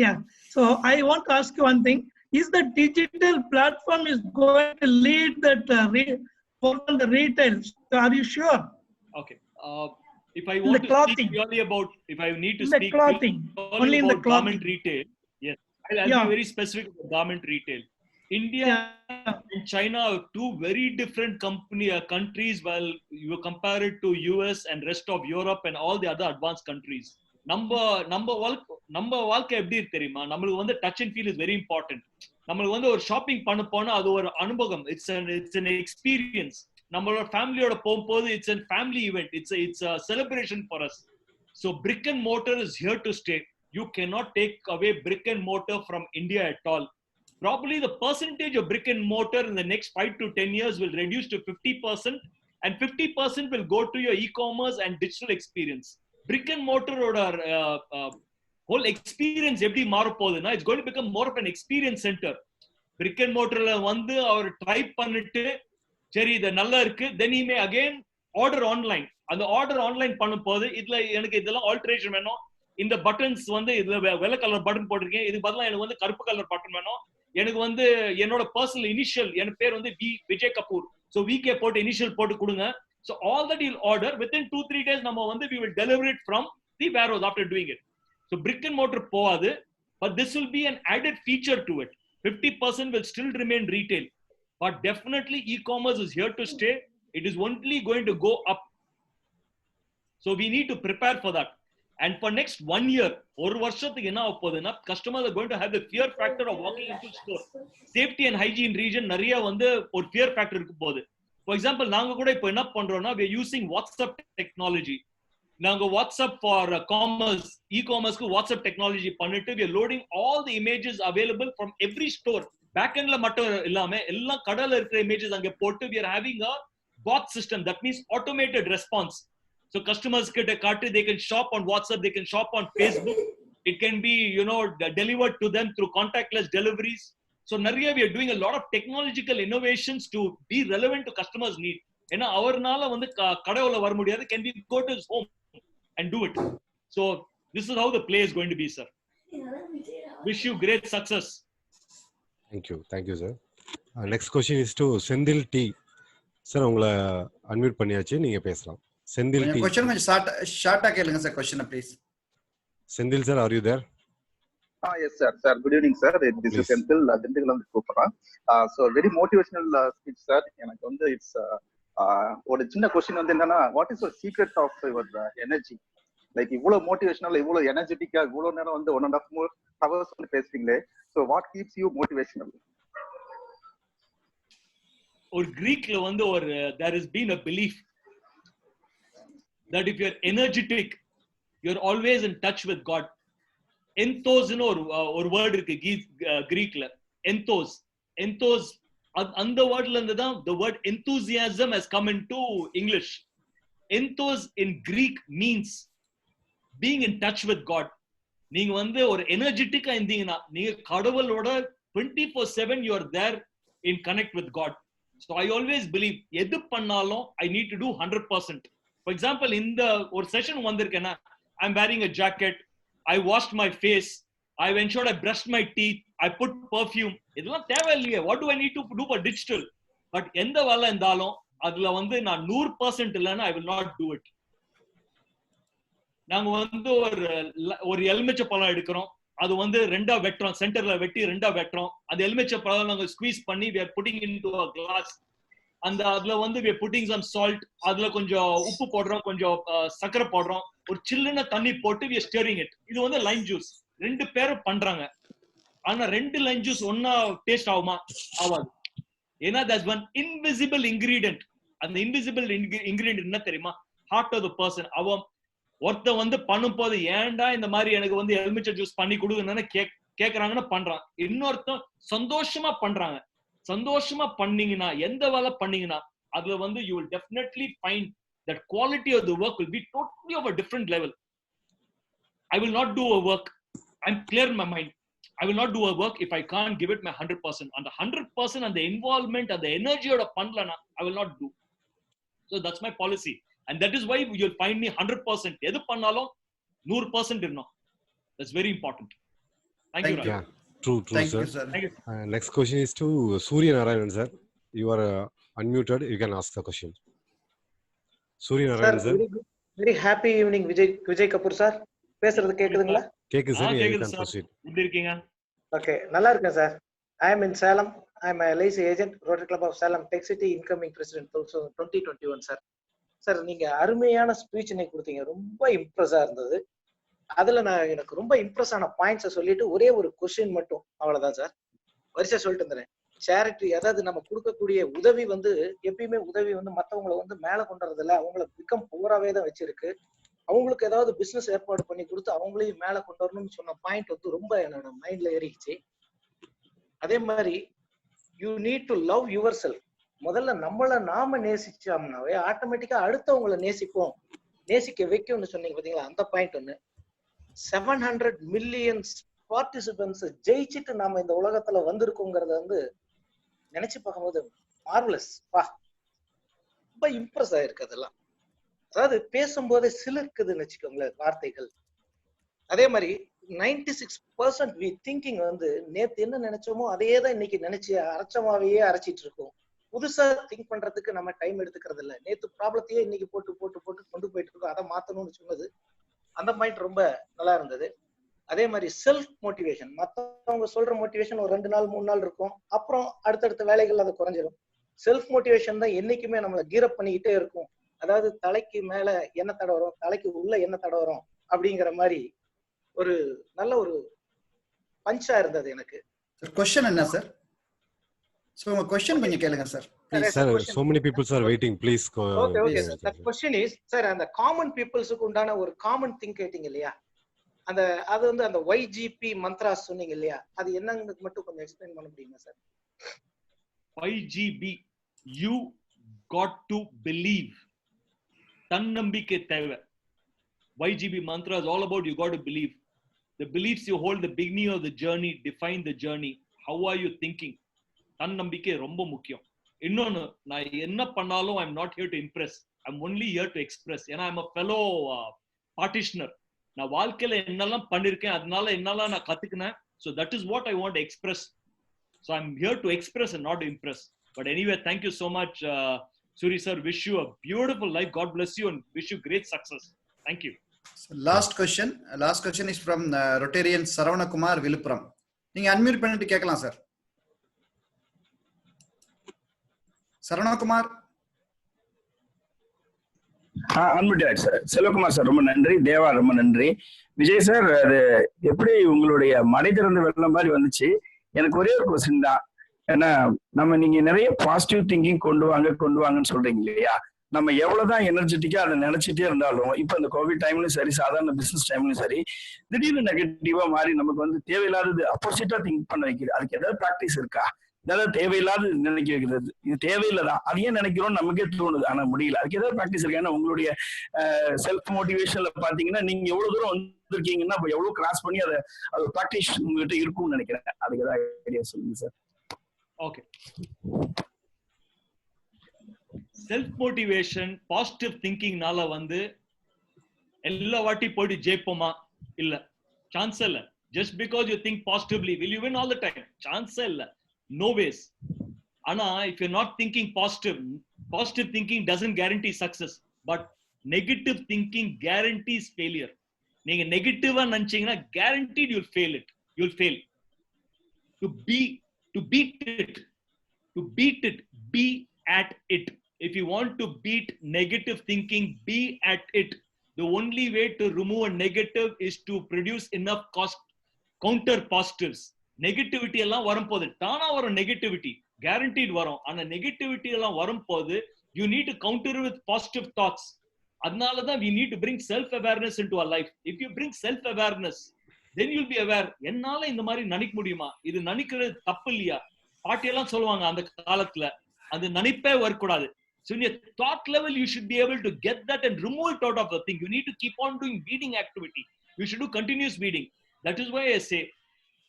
Yeah. So I want to ask you one thing. Is the digital platform is going to lead that for the retail? Are you sure? Okay. If I want to speak purely about, if I need to speak only about garment retail, yes, I'll be very specific about garment retail. India and China are two very different countries. While you compare it to US and rest of Europe and all the other advanced countries, நம்ம வாழ்க்கை எப்படி தெரியுமா? நம்மளுக்கு வந்து touch and feel is very important. நம்மளுக்கு வந்து ஒரு shopping பண்ண போனா அது ஒரு அனுபவம். It's an experience. நம்மளோட ஃபேமிலியோட போகும்போது it's a family event. It's a celebration for us. So brick and mortar is here to stay. You cannot take away brick and mortar from India at all. Probably the percentage of brick and mortar in the next 5 to 10 years will reduce to 50%, and 50% will go to your e-commerce and digital experience. Brick and mortar whole experience எப்படி மாற போகுதுன்னா, it's going to become more of an experience center. Brick and mortarல வந்து அவர் try பண்ணிட்டு சரி இது நல்லா இருக்கு, then he may again order online. அந்த ஆர்டர் ஆன்லைன் பண்ணும் போது இதுல எனக்கு இதெல்லாம் ஆல்டரேஷன் வேணும், இந்த பட்டன்ஸ் வந்து இதுல வெள்ளை கலர் பட்டன் போட்டிருக்கேன், இதுக்கு பதிலாக எனக்கு வந்து கருப்பு கலர் பட்டன் வேணும், எனக்கு வந்து என்னோட பர்சனல் இனிஷியல் என் பேர் வந்து விஜய் கபூர், ஸோ விகே போட்டு இனிஷியல் போட்டு கொடுங்க. So all that you'll order within 2-3 days நம்ம வந்து we will deliver it from the warehouse after doing it. So brick and mortar போகாது, but this will be an added feature to it. 50% will still remain retail, but definitely e-commerce is here to stay. It is only going to go up. So we need to prepare for that. And for next 1 year, ஒரு வருஷத்துக்கு என்ன ஆக போகுதுன்னா, customers are going to have the fear factor of walking into store. Safety and hygiene region நிறைய வந்து ஒரு fear factor இருக்கு போகுது. For example, நாங்க கூட இப்போ என்ன பண்றோம்னா, we are using WhatsApp technology. நாங்க WhatsApp for commerce, e-commerce WhatsApp technology பண்ணிட்டு we are loading all the images available from every store. Back endல மட்டும் இல்லாம எல்லா கடையில இருக்கிற images அங்க போட்டு we are having a bot system, that means automated response. So customers get a cart, they can shop on WhatsApp, they can shop on Facebook. It can be, delivered to them through contactless deliveries. So Nariya, we are doing a lot of technological innovations to be relevant to customers' need. ஏன்னா அவர்னால வந்து கடையில வர முடியாது, can we go to his home and do it? So this is how the play is going to be, sir. Wish you great success. Thank you, sir. Next question is to Sendil T. Sir, உங்களை unmute பண்ணியாச்சு, நீங்க பேசலாம். Sendil T. Question கொஞ்சம் ஷார்ட்டா கேளுங்க sir, question please. Sendil sir, are you there? Yes sir. Sir, good evening sir. This is Sendil, திண்டுக்கல்ல இருந்து கூப்பிடுறேன். So very motivational speech sir. எனக்கு வந்து it's ஒரு சின்ன question வந்து என்னன்னா, what is the secret of your energy? Like இவ்வளவு motivational, இவ்வளவு energetic, இவ்வளவு நேரம் வந்து 1.5 hours வந்து பேசுறீங்களே, so what keeps you motivational? ஒரு கிரீக்ல வந்து there has been a belief that if you're energetic, you're always in touch with God. Enthos னு ஒரு வேர்ட் இருக்கு கிரீக்ல, enthos அந்த வேர்ட்ல இருந்து தான் the word enthusiasm has come into English. Enthos in Greek means being in touch with God. நீங்க வந்து ஒரு எனர்ஜெட்டிக்கா இருந்தீங்கன்னா, நீங்க கடவுளோட 24/7 you are there in connect with God. So I always believe எது பண்ணாலும் I need to do 100%. For example, இந்த ஒரு session வந்திருக்கேன்னா, I'm wearing a jacket, I washed my face, I've ensured I brushed my teeth, I put perfume. இதெல்லாம் தேவையில்லையே. What do I need to do for digital? But எந்த வேலை இருந்தாலும் அதுல வந்து நான் 100% இல்லைன்னா I will not do it. நாங்க வந்து ஒரு எலுமிச்சை பழம் எடுக்கிறோம், அது வந்து ரெண்டா வெட்டுறோம், சென்டர்ல வெட்டி ரெண்டா வெட்டுறோம். அந்த எலுமிச்சை பழம் நாங்க ஸ்குவீஸ் பண்ணி we are putting into a glass. அதுல வந்து we are putting some salt, அதுல கொஞ்சம் உப்பு போடுறோம், கொஞ்சம் சக்கரை போடுறோம், ஒரு சில்லுன தண்ணி போட்டு we are stirring it. இது வந்து லைம் ஜூஸ். 2 பேரும் பண்றாங்க. ஆனா 2 லைம் ஜூஸ் ஒன்னா டேஸ்ட் ஆகுமா? ஆகாது. ஏன்னா there's one invisible ingredient. அந்த invisible ingredient என்ன தெரியுமா? Heart of the person. அவன் ஒருத்த வந்து பண்ணும் போது ஏன்டா இந்த மாதிரி எனக்கு வந்து எலுமிச்சை ஜூஸ் பண்ணி கொடுங்கன்னு கேக்குறாங்கன்னு பண்றான். இன்னொருத்தன் சந்தோஷமா பண்றாங்க. சந்தோஷமா பண்ணீங்கன்னா, எந்த வேலை பண்ணீங்கன்னா அதுல வந்து you will definitely find that quality of the work will be totally of a different level. I will not do a work, I'm clear in my mind, I will not do a work if I can't give it my 100%. And the 100% and the involvement and the energy oda pannalana, I will not do. So that's my policy, and that is why you'll find me 100%. எது பண்ணாலும் 100% இருணும். That's very important. Thank you. Yeah, true Thank sir. you, sir. Thank you. Next question is to Surya Narayan sir. You are unmuted, you can ask the question. Surya Narayan sir. Very happy evening, Vijay Kapoor sir. பேசுறது கேக்குதுங்களா? கேக்குது sir, you can proceed. எப்படி இருக்கீங்க? Okay, நல்லா இருக்கேன் sir. I am in Salem. I am a LIC agent, Rotary Club of Salem, Tech City, incoming president 2021 sir. Sir, நீங்க அருமையான speech இன்னைக்கு கொடுத்தீங்க, ரொம்ப இம்ப்ரெஸ்ஸா இருந்தது. அதுல எனக்கு ரொம்ப இம்ப்ரெஸ் ஆன பாயிண்ட்ஸை சொல்லிட்டு ஒரே ஒரு கொஸ்டின் மட்டும், அவ்வளவுதான் சார். வரிசை சொல்லிட்டு இருந்தேன். சேரிட்டி, அதாவது நம்ம கொடுக்கக்கூடிய உதவி வந்து எப்பயுமே உதவி வந்து மற்றவங்களை வந்து மேல கொண்டு வரதில்ல, அவங்களை பிகம் புவராவே தான் வச்சிருக்கு. அவங்களுக்கு ஏதாவது பிசினஸ் ஏற்பாடு பண்ணி கொடுத்து அவங்களையும் மேல கொண்டு வரணும்னு சொன்ன பாயிண்ட் வந்து ரொம்ப என்னோட மைண்ட்ல ஏறிடுச்சு. அதே மாதிரி you need to love your self. முதல்ல நம்மள நாம நேசிச்சோம்னாவே ஆட்டோமேட்டிக்கா அடுத்தவங்களை நேசிப்போம், நேசிக்க வைக்கும்னு சொன்னீங்க பாத்தீங்களா, அந்த பாயிண்ட் ஒண்ணு. 700 மில்லியன் பார்ட்டிசிபென்ட்ஸ் ஜெயிச்சுட்டு நாம இந்த உலகத்துல வந்திருக்கோங்கிறத வந்து நினைச்சு பார்க்கும்போது மார்வலஸ். ரொம்ப இம்ப்ரெஸ் ஆயிருக்கு அதெல்லாம். அதாவது பேசும்போதே சிலிர்க்குதுன்னு வச்சுக்கோங்களேன் வார்த்தைகள். அதே மாதிரி 96% வி திங்கிங் வந்து நேத்து என்ன நினைச்சோமோ அதையே தான் இன்னைக்கு நினைச்சு அரைச்சமாவையே அரைச்சிட்டு இருக்கோம். புதுசா திங்க் பண்றதுக்கு நம்ம டைம் எடுத்துக்கிறது இல்லை. நேத்து ப்ராப்ளத்தையே இன்னைக்கு போட்டு போட்டு போட்டு கொண்டு போயிட்டு இருக்கோம். அதை மாத்தணும்னு சொன்னது அந்த பாயிண்ட் ரொம்ப நல்லா இருந்தது. அதே மாதிரி செல்ஃப் மோட்டிவேஷன், மற்றவங்க சொல்ற மோட்டிவேஷன் ஒரு 2 நாள் 3 நாள் இருக்கும், அப்புறம் அடுத்தடுத்த வேலைகள் அது குறைஞ்சிடும். செல்ஃப் மோட்டிவேஷன் தான் என்னைக்குமே நம்மளை கீரப் பண்ணிக்கிட்டே இருக்கும். அதாவது தலைக்கு மேல என்ன தடவரும், தலைக்கு உள்ள என்ன தடவரும் அப்படிங்கிற மாதிரி ஒரு நல்ல ஒரு பஞ்சா இருந்தது எனக்கு. क्वेश्चन என்ன சார்? சோ உங்க क्वेश्चन கொஞ்சம் கேளுங்க sir. Sir, so many people are waiting. Please go. Okay sir. The question is, sir, அந்த காமன் பீப்புள்ஸ்க்கு உண்டான ஒரு காமன் திங்க் கேட்டிங்க இல்லையா, அந்த அது வந்து அந்த YGP மந்த்ரா சொன்னீங்க இல்லையா, அது என்னன்னு மட்டும் கொஞ்சம் எக்ஸ்பிளைன் பண்ண முடியுமா sir? YGB, you got to believe. தன்னம்பிக்கை தேவை. YGB mantra is all about you got to believe. The beliefs you hold, the beginning of the journey, define the journey. How are you thinking? தன்னம்பிக்கை ரொம்ப முக்கியம். இன்னொன்னு, நான் என்ன பண்ணாலும் I'm not here to impress. I'm only here to express. ஏன்னா I'm a fellow practitioner. நான் வாழ்க்கையில என்னெல்லாம் பண்ணிருக்கேன், அதனால என்னெல்லாம் நான் கத்துக்கினேன். So that is what I want to express. So I'm here to express and not to impress. But anyway, thank you so much, Suri sir. Wish you a beautiful life. God bless you and wish you great success. Thank you. So last question is from Rotarian Saravana Kumar Viluppuram. நீங்க unmute பண்ணிட்டு கேட்கலாம் sir. Saravana Kumar. Unmute ஆயிடுச்சு sir. Selvakumar sir ரொம்ப நன்றி. தேவா ரொம்ப நன்றி. Vijay sir, அது எப்படி உங்களுடைய மடை திறந்த வெள்ளம் மாதிரி வந்துச்சு? எனக்கு ஒரே ஒரு கொஸ்டின் தான். ஏன்னா நீங்க நிறைய பாசிட்டிவ் திங்கிங் கொண்டு வாங்கன்னு சொல்றீங்க இல்லையா? நம்ம எவ்வளவுதான் எனர்ஜெட்டிக்கா அதை நினைச்சிட்டே இருந்தாலும், இப்ப இந்த கோவிட் டைம்லயும் சரி, சாதாரண பிசினஸ் டைம்லயும் சரி, திடீர்னு நெகட்டிவா மாறி நமக்கு வந்து தேவையில்லாதது அப்போசிட்டா திங்க் பண்ண வைக்கிறது. அதுக்கு ஏதாவது ப்ராக்டிஸ் இருக்கா? ஏதாவது தேவையில்லாத நினைக்க வைக்கிறது, இது தேவையில்லைதான், அது ஏன் நினைக்கிறோம் நமக்கே தோணுது, ஆனா முடியல. அதுக்கு ஏதாவது ப்ராக்டிஸ் இருக்கா? ஏன்னா உங்களுடைய செல்ஃப் மோட்டிவேஷன்ல பாத்தீங்கன்னா நீங்க எவ்வளவு தூரம் வந்திருக்கீங்கன்னா எவ்வளவு கிராஸ் பண்ணி அதை ப்ராக்டிஸ் உங்ககிட்ட இருக்கும்னு நினைக்கிறேன். அதுக்கு ஏதாவது ஐடியா சொல்லுங்க sir. Okay, self motivation positive திங்கிங்னால வந்து எல்லா வாட்டி போயிட்டு ஜெயிப்போமா? இல்ல, சான்ஸ் இல்ல. Just because you think positively will you win all the time? Chance இல்ல, no ways. ஆனா if you're not thinking positive thinking doesn't guarantee success, but negative thinking guarantees failure. நீங்க நெகட்டிவா நினைச்சீங்கன்னா guaranteed you'll fail. To beat it, be at it. If you want to beat negative thinking, be at it. The only way to remove a negative is to produce enough counter positives. Negativity எல்லாம் வரும்போது தானா வரும், negativity guaranteed வரும். ஆனா negativity எல்லாம் வரும்போது you need to counter with positive thoughts. அதனால தான் we need to bring self awareness into our life. If you bring self awareness, then you'll be aware. என்னால இந்த மாதிரி நினைக்க முடியுமா? இது நினைக்கிறது தப்பு இல்லையா? பாட்டியெல்லாம் சொல்லுவாங்க அந்த காலத்துல, அது நினைப்பே வரக்கூடாது. So in your thought level, you should be able to get that and remove it out of the thing. You need to keep on doing weeding activity. You should do continuous weeding. That is why I say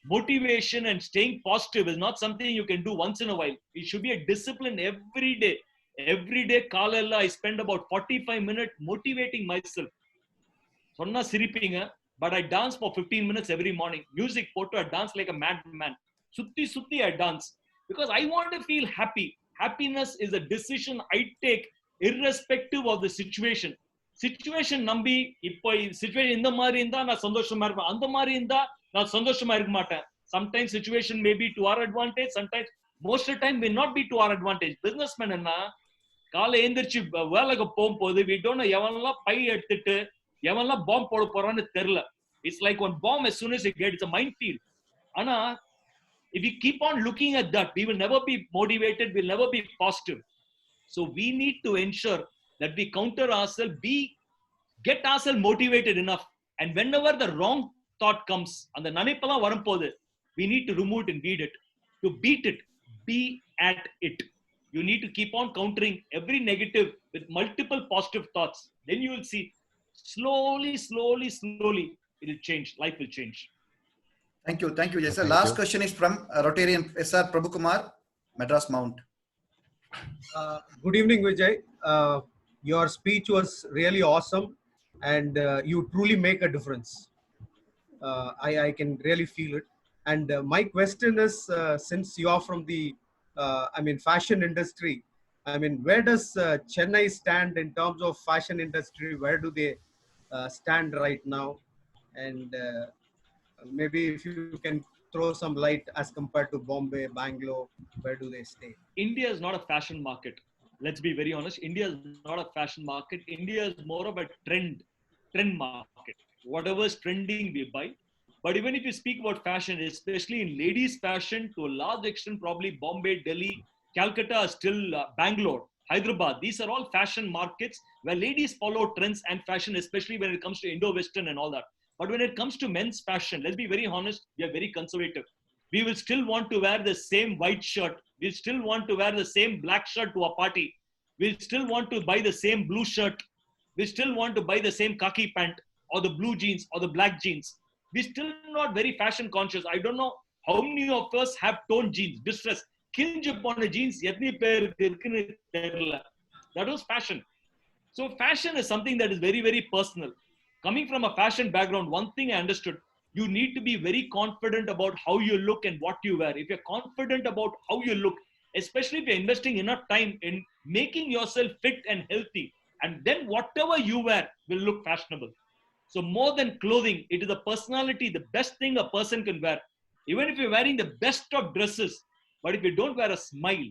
motivation and staying positive is not something you can do once in a while. It should be a discipline every day. Every day, Kalala, I spend about 45 minutes motivating myself. Sonna siripinga, but I dance for 15 minutes every morning. Music photo, I dance like a madman. Sutti, I dance because I want to feel happy. Happiness is a decision I take irrespective of the situation. Situation நம்பி இப்போ situation இந்த மாதிரி இருந்தா நான் சந்தோஷமா இருப்பேன், அந்த மாதிரி இருந்தா நான் சந்தோஷமா இருக்க மாட்டேன். Sometimes situation may be to our advantage, sometimes most of the time may not be to our advantage. Businessman என்ன காலை எந்திரிச்சு வேலைக்கு போகும்போது we don't know எவனெல்லாம் பை எடுத்துட்டு எவனெல்லாம் பாம்பு போட போறான்னு தெரியல. It's like one bomb as soon as you get, it's a minefield. ஆனா If we keep on looking at that, we will never be motivated, we'll never be positive. So we need to ensure that we counter ourselves, get ourselves motivated enough. And whenever the wrong thought comes, and the nanipala varumpodhu, we need to remove it and beat it. To beat it, be at it. You need to keep on countering every negative with multiple positive thoughts. Then you will see slowly, it will change. Life will change. Thank you, Vijay sir. Last question is from Rotarian SR Prabhukumar, Madras Mount. Good evening, Vijay. Your speech was really awesome, and you truly make a difference. I can really feel it. And my question is, since you are from the, fashion industry, where does Chennai stand in terms of fashion industry? Where do they stand right now? And maybe if you can throw some light as compared to Bombay, Bangalore, where do they stay? India is not a fashion market. Let's be very honest. India is not a fashion market. India is more of a trend market. Whatever is trending, we buy. But even if you speak about fashion, especially in ladies' fashion, to a large extent, probably Bombay, Delhi, Calcutta, still Bangalore, Hyderabad. These are all fashion markets where ladies follow trends and fashion, especially when it comes to Indo-Western and all that. But when it comes to men's fashion, let's be very honest, we are very conservative. We will still want to wear the same white shirt. We'll still want to wear the same black shirt to a party. We'll still want to buy the same blue shirt. We still want to buy the same khaki pant or the blue jeans or the black jeans. We're still not very fashion conscious. I don't know how many of us have torn jeans, distress, kinj upon a jeans. That was fashion. So fashion is something that is very, very personal. Coming from a fashion background, one thing I understood, you need to be very confident about how you look and what you wear. If you're confident about how you look, especially if you're investing enough time in making yourself fit and healthy, and then whatever you wear will look fashionable. So more than clothing, it is a personality, the best thing a person can wear. Even if you're wearing the best of dresses, but if you don't wear a smile,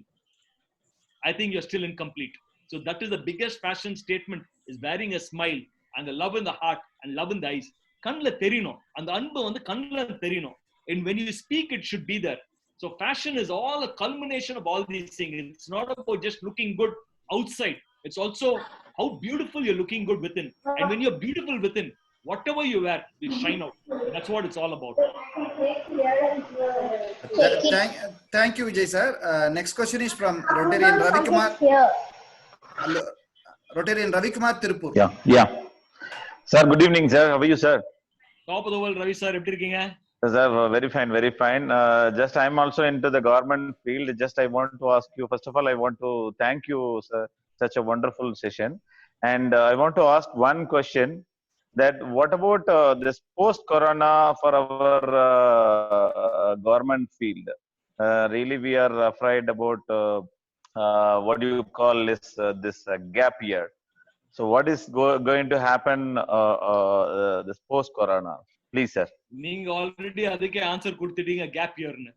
I think you're still incomplete. So that is the biggest fashion statement, is wearing a smile and the love in the heart and love in the eyes. Kannla theriyano, and the anbu vandu kannla theriyano. And when you speak, it should be there. So fashion is all a culmination of all these things. It's not about just looking good outside. It's also how beautiful you're looking good within. And when you're beautiful within, whatever you wear will shine out. That's what it's all about. Thank you, Vijay sir. Next question is from Rotarian Ravikumar. Rotarian Ravikumar, Tirupur. Yeah. Sir, good evening, sir. How are you, sir? Top of the world, Ravi sir. Eppadi irukeenga? Sir, very fine, very fine. Just I'm also into the government field. Just I want to ask you, first of all, I want to thank you, sir, such a wonderful session. And I want to ask one question, that what about this post-corona for our government field? Really, we are afraid about what do you call this gap year. So what is going to happen this post-corona? Please, sir. Neenga already adike answer kuduthiteenga gap year nu.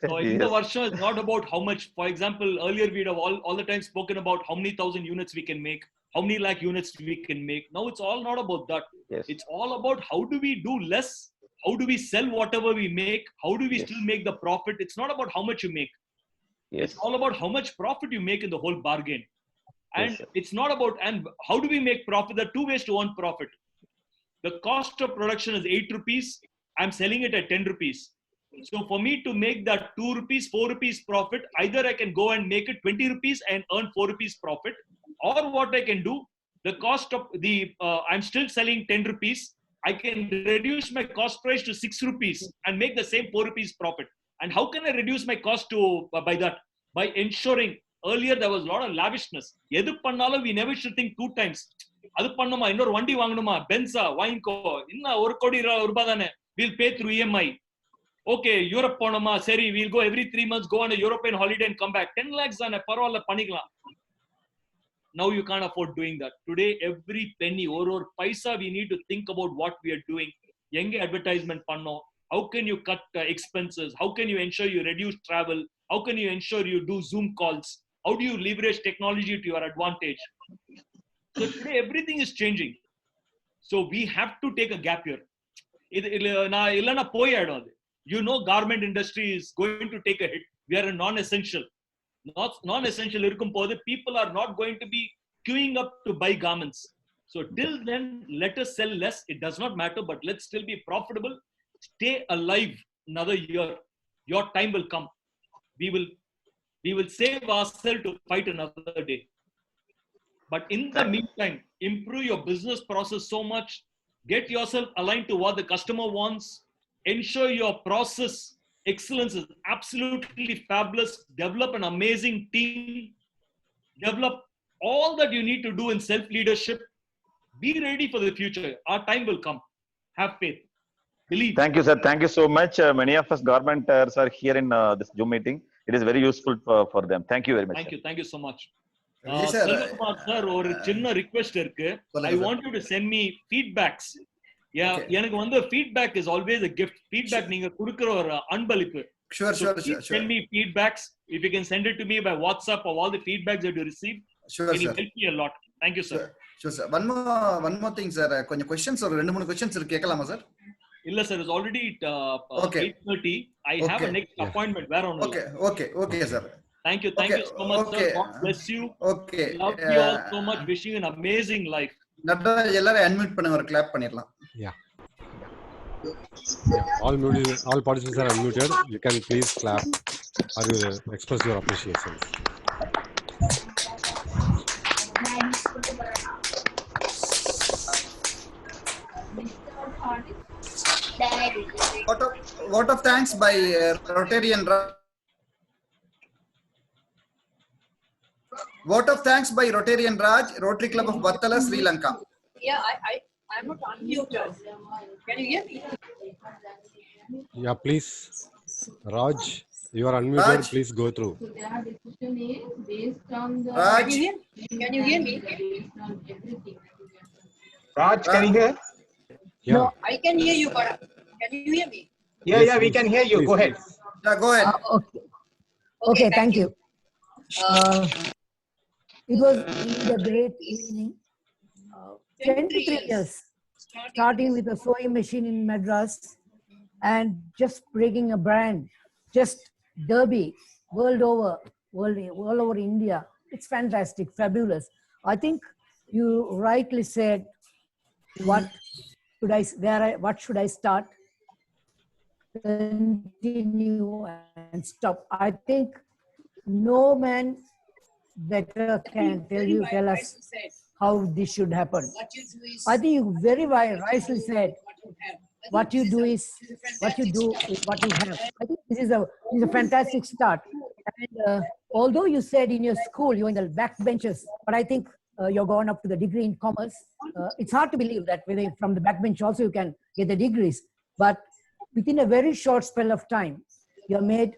So in the varsham is not about how much. For example, earlier we'd have all the time spoken about how many thousand units we can make, how many lakh units we can make. Now it's all not about that. Yes. It's all about how do we do less, how do we sell whatever we make, how do we still make the profit. It's not about how much you make. Yes. It's all about how much profit you make in the whole bargain. And Yes, it's not about, and how do we make profit? There are two ways to earn profit. The cost of production is 8 rupees. I'm selling it at 10 rupees. So for me to make that 2 rupees, 4 rupees profit, either I can go and make it 20 rupees and earn 4 rupees profit, or what I can do, the cost of the, I'm still selling 10 rupees. I can reduce my cost price to 6 rupees and make the same 4 rupees profit. And how can I reduce my cost to by that? By ensuring, earlier there was a lot of lavishness. Edu pannalum we never should think 2 times. Adu pannuma innor vandi vaanganuma, Benza vainko, inna 1 crore rupees dane, we'll pay through EMI. Okay, Europe ponoma, seri, we'll go every 3 months, go on a European holiday and come back. 10 lakhs dane, parvala panikalam. Now you can't afford doing that. Today, every penny or paisa, we need to think about what we are doing. Young advertisement panno. How can you cut expenses? How can you ensure you reduce travel? How can you ensure you do Zoom calls? How do you leverage technology to your advantage? So today, everything is changing. So we have to take a gap year. You know, garment industry is going to take a hit. We are a non-essential. Non-essential irukum podu, people are not going to be queuing up to buy garments. So till then, let us sell less. It does not matter, but let's still be profitable. Stay alive another year. Your time will come. We will save ourselves to fight another day. But in the meantime, improve your business process so much. Get yourself aligned to what the customer wants. Ensure your process excellence is absolutely fabulous. Develop an amazing team. Develop all that you need to do in self-leadership. Be ready for the future. Our time will come. Have faith. Believe. Thank you, sir. Thank you so much. Many of us garmenters are here in this Zoom meeting. It is very useful for them. Thank you very much. Thank you. Thank you so much. sir, Selvakumar sir, ஒரு சின்ன request இருக்கு. I want you to send me feedbacks. Yeah, எனக்கு வந்து feedback is always a gift. Feedback நீங்க கொடுக்கிற ஒரு அன்பளிப்பு. Sure. Send me feedbacks. If you can send it to me by WhatsApp of all the feedbacks that you receive, Sure, it will sir. help me a lot. Thank you, sir. Sure, sir. One more thing, sir. கொஞ்சம் questions ஒரு 2-3 questions இருக்கு, கேட்கலாமா sir? இல்ல sir, it's already Okay. 8:30. I have a next appointment. Where on? Okay, sir. Thank you so much, sir. God bless you. Okay. Love you all so much. Wishing you an amazing life. Nataraj எல்லாரும் unmute பண்ணுங்க, ஒரு clap பண்ணிடலாம். Yeah. All participants are unmuted. You can please clap or express your appreciation. Vote of thanks by Rotarian Raj. Vote of thanks by Rotarian Raj, Rotary Club of Battala, Sri Lanka. Yeah, I'm not unmuted. Can you hear me? Yeah, please. Raj, you are unmuted. Raj. Please go through. Raj. Can you hear me? Raj, can you hear? Yeah. No, I can hear you, but can you hear me? Yeah, we can hear you. Please. Go ahead. Yeah, go ahead. Okay, thank you. It was indeed a great evening. 23 years, starting with a sewing machine in Madras and just breaking a brand, just Derby, world over, all over India. It's fantastic, fabulous. I think you rightly said, what should I start? Continue and stop. I think no man better can tell us how this should happen. I think you very wisely said, what you do is what you have. I think this is a fantastic start. And although you said in your school you're in the back benches, but I think you're gone up to the degree in commerce. It's hard to believe that whether from the backbench also you can get the degrees. But within a very short spell of time, you have made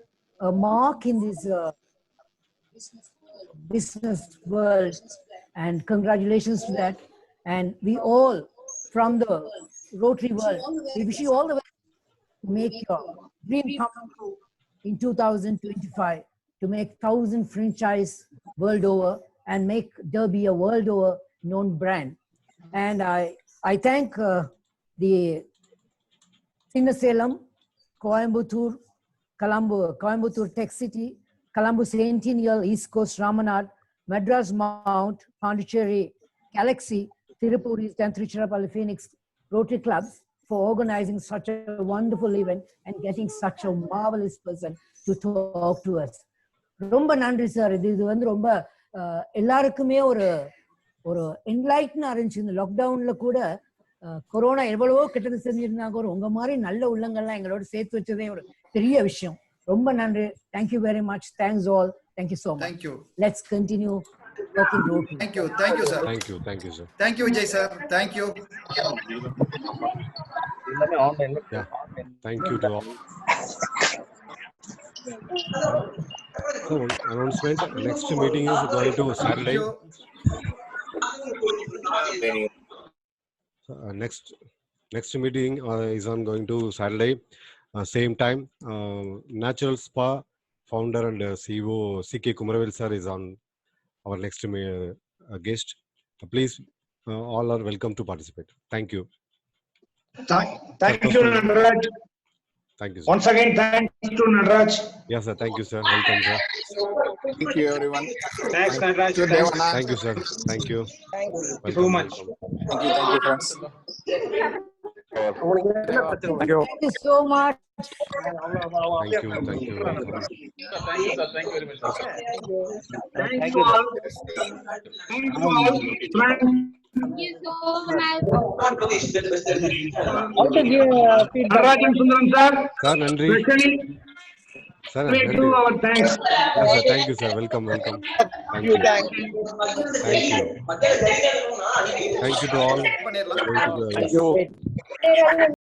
a mark in this business world, and congratulations to that. And we all, from the Rotary world, we wish you all the best to make your dream come true in 2025, to make 1,000 franchise world over and make Derby a world over known brand. And I thank the Sinnaselam, Coimbatore, Coimbatore Tech City, Colombo Centennial, East Coast Ramanad, Madras Mount, Pondicherry, Galaxy, Tirupuri, and Tiruchirappalli Phoenix Rotary Clubs for organizing such a wonderful event and getting such a marvelous person to talk to us. ரொம்ப நன்றி sir. இது வந்து ரொம்ப எல்லாருக்குமே ஒரு என்லைட்னா இருந்துச்சு. இந்த லாக்டவுன்ல கூட கொரோனா எவ்வளவோ கெட்டது செஞ்சிருந்தாங்க, ஒரு உங்க மாதிரி நல்ல உள்ளங்கள்லாம் எங்களோட சேர்த்து வச்சதே ஒரு பெரிய விஷயம். ரொம்ப நன்றி. Thank you very much. Thanks all. Thank you so much. Thank you. Let's continue working Rotary. Thank you, sir. Thank you, sir. Thank you, Vijay sir. Thank you. Yeah. Thank you to all. So, announcement. Next meeting is going to Saturday. Next meeting is going to Saturday. Same time. Natural Spa founder and CEO C.K. Kumaravel sir is on our next guest. Please, all are welcome to participate. Thank you. Thank you, Naraj. Thank you, sir. Once again, thanks to Nataraj. Yes, sir. Thank you, sir. Welcome, sir. Thank you, everyone. Thanks, Nataraj. Thank you, Thanks. Devana. Thank you, sir. Thank you. Thank you so Welcome, much. welcome. Thank you, friends. Thank you so much. Thank you. Thank you. Welcome. Thank you, sir. Thank you very much, sir. Thank you all. Thank you all. Thank you so much. Also give feedback. Nataraj and Sundaram sir. Sir, Nandri. Especially Sir, we Nandri. do our thanks. Yes, sir. Thank you, sir. Welcome, welcome. Thank you. Thank you. Thank you to all. Going to the, Thank yes. you.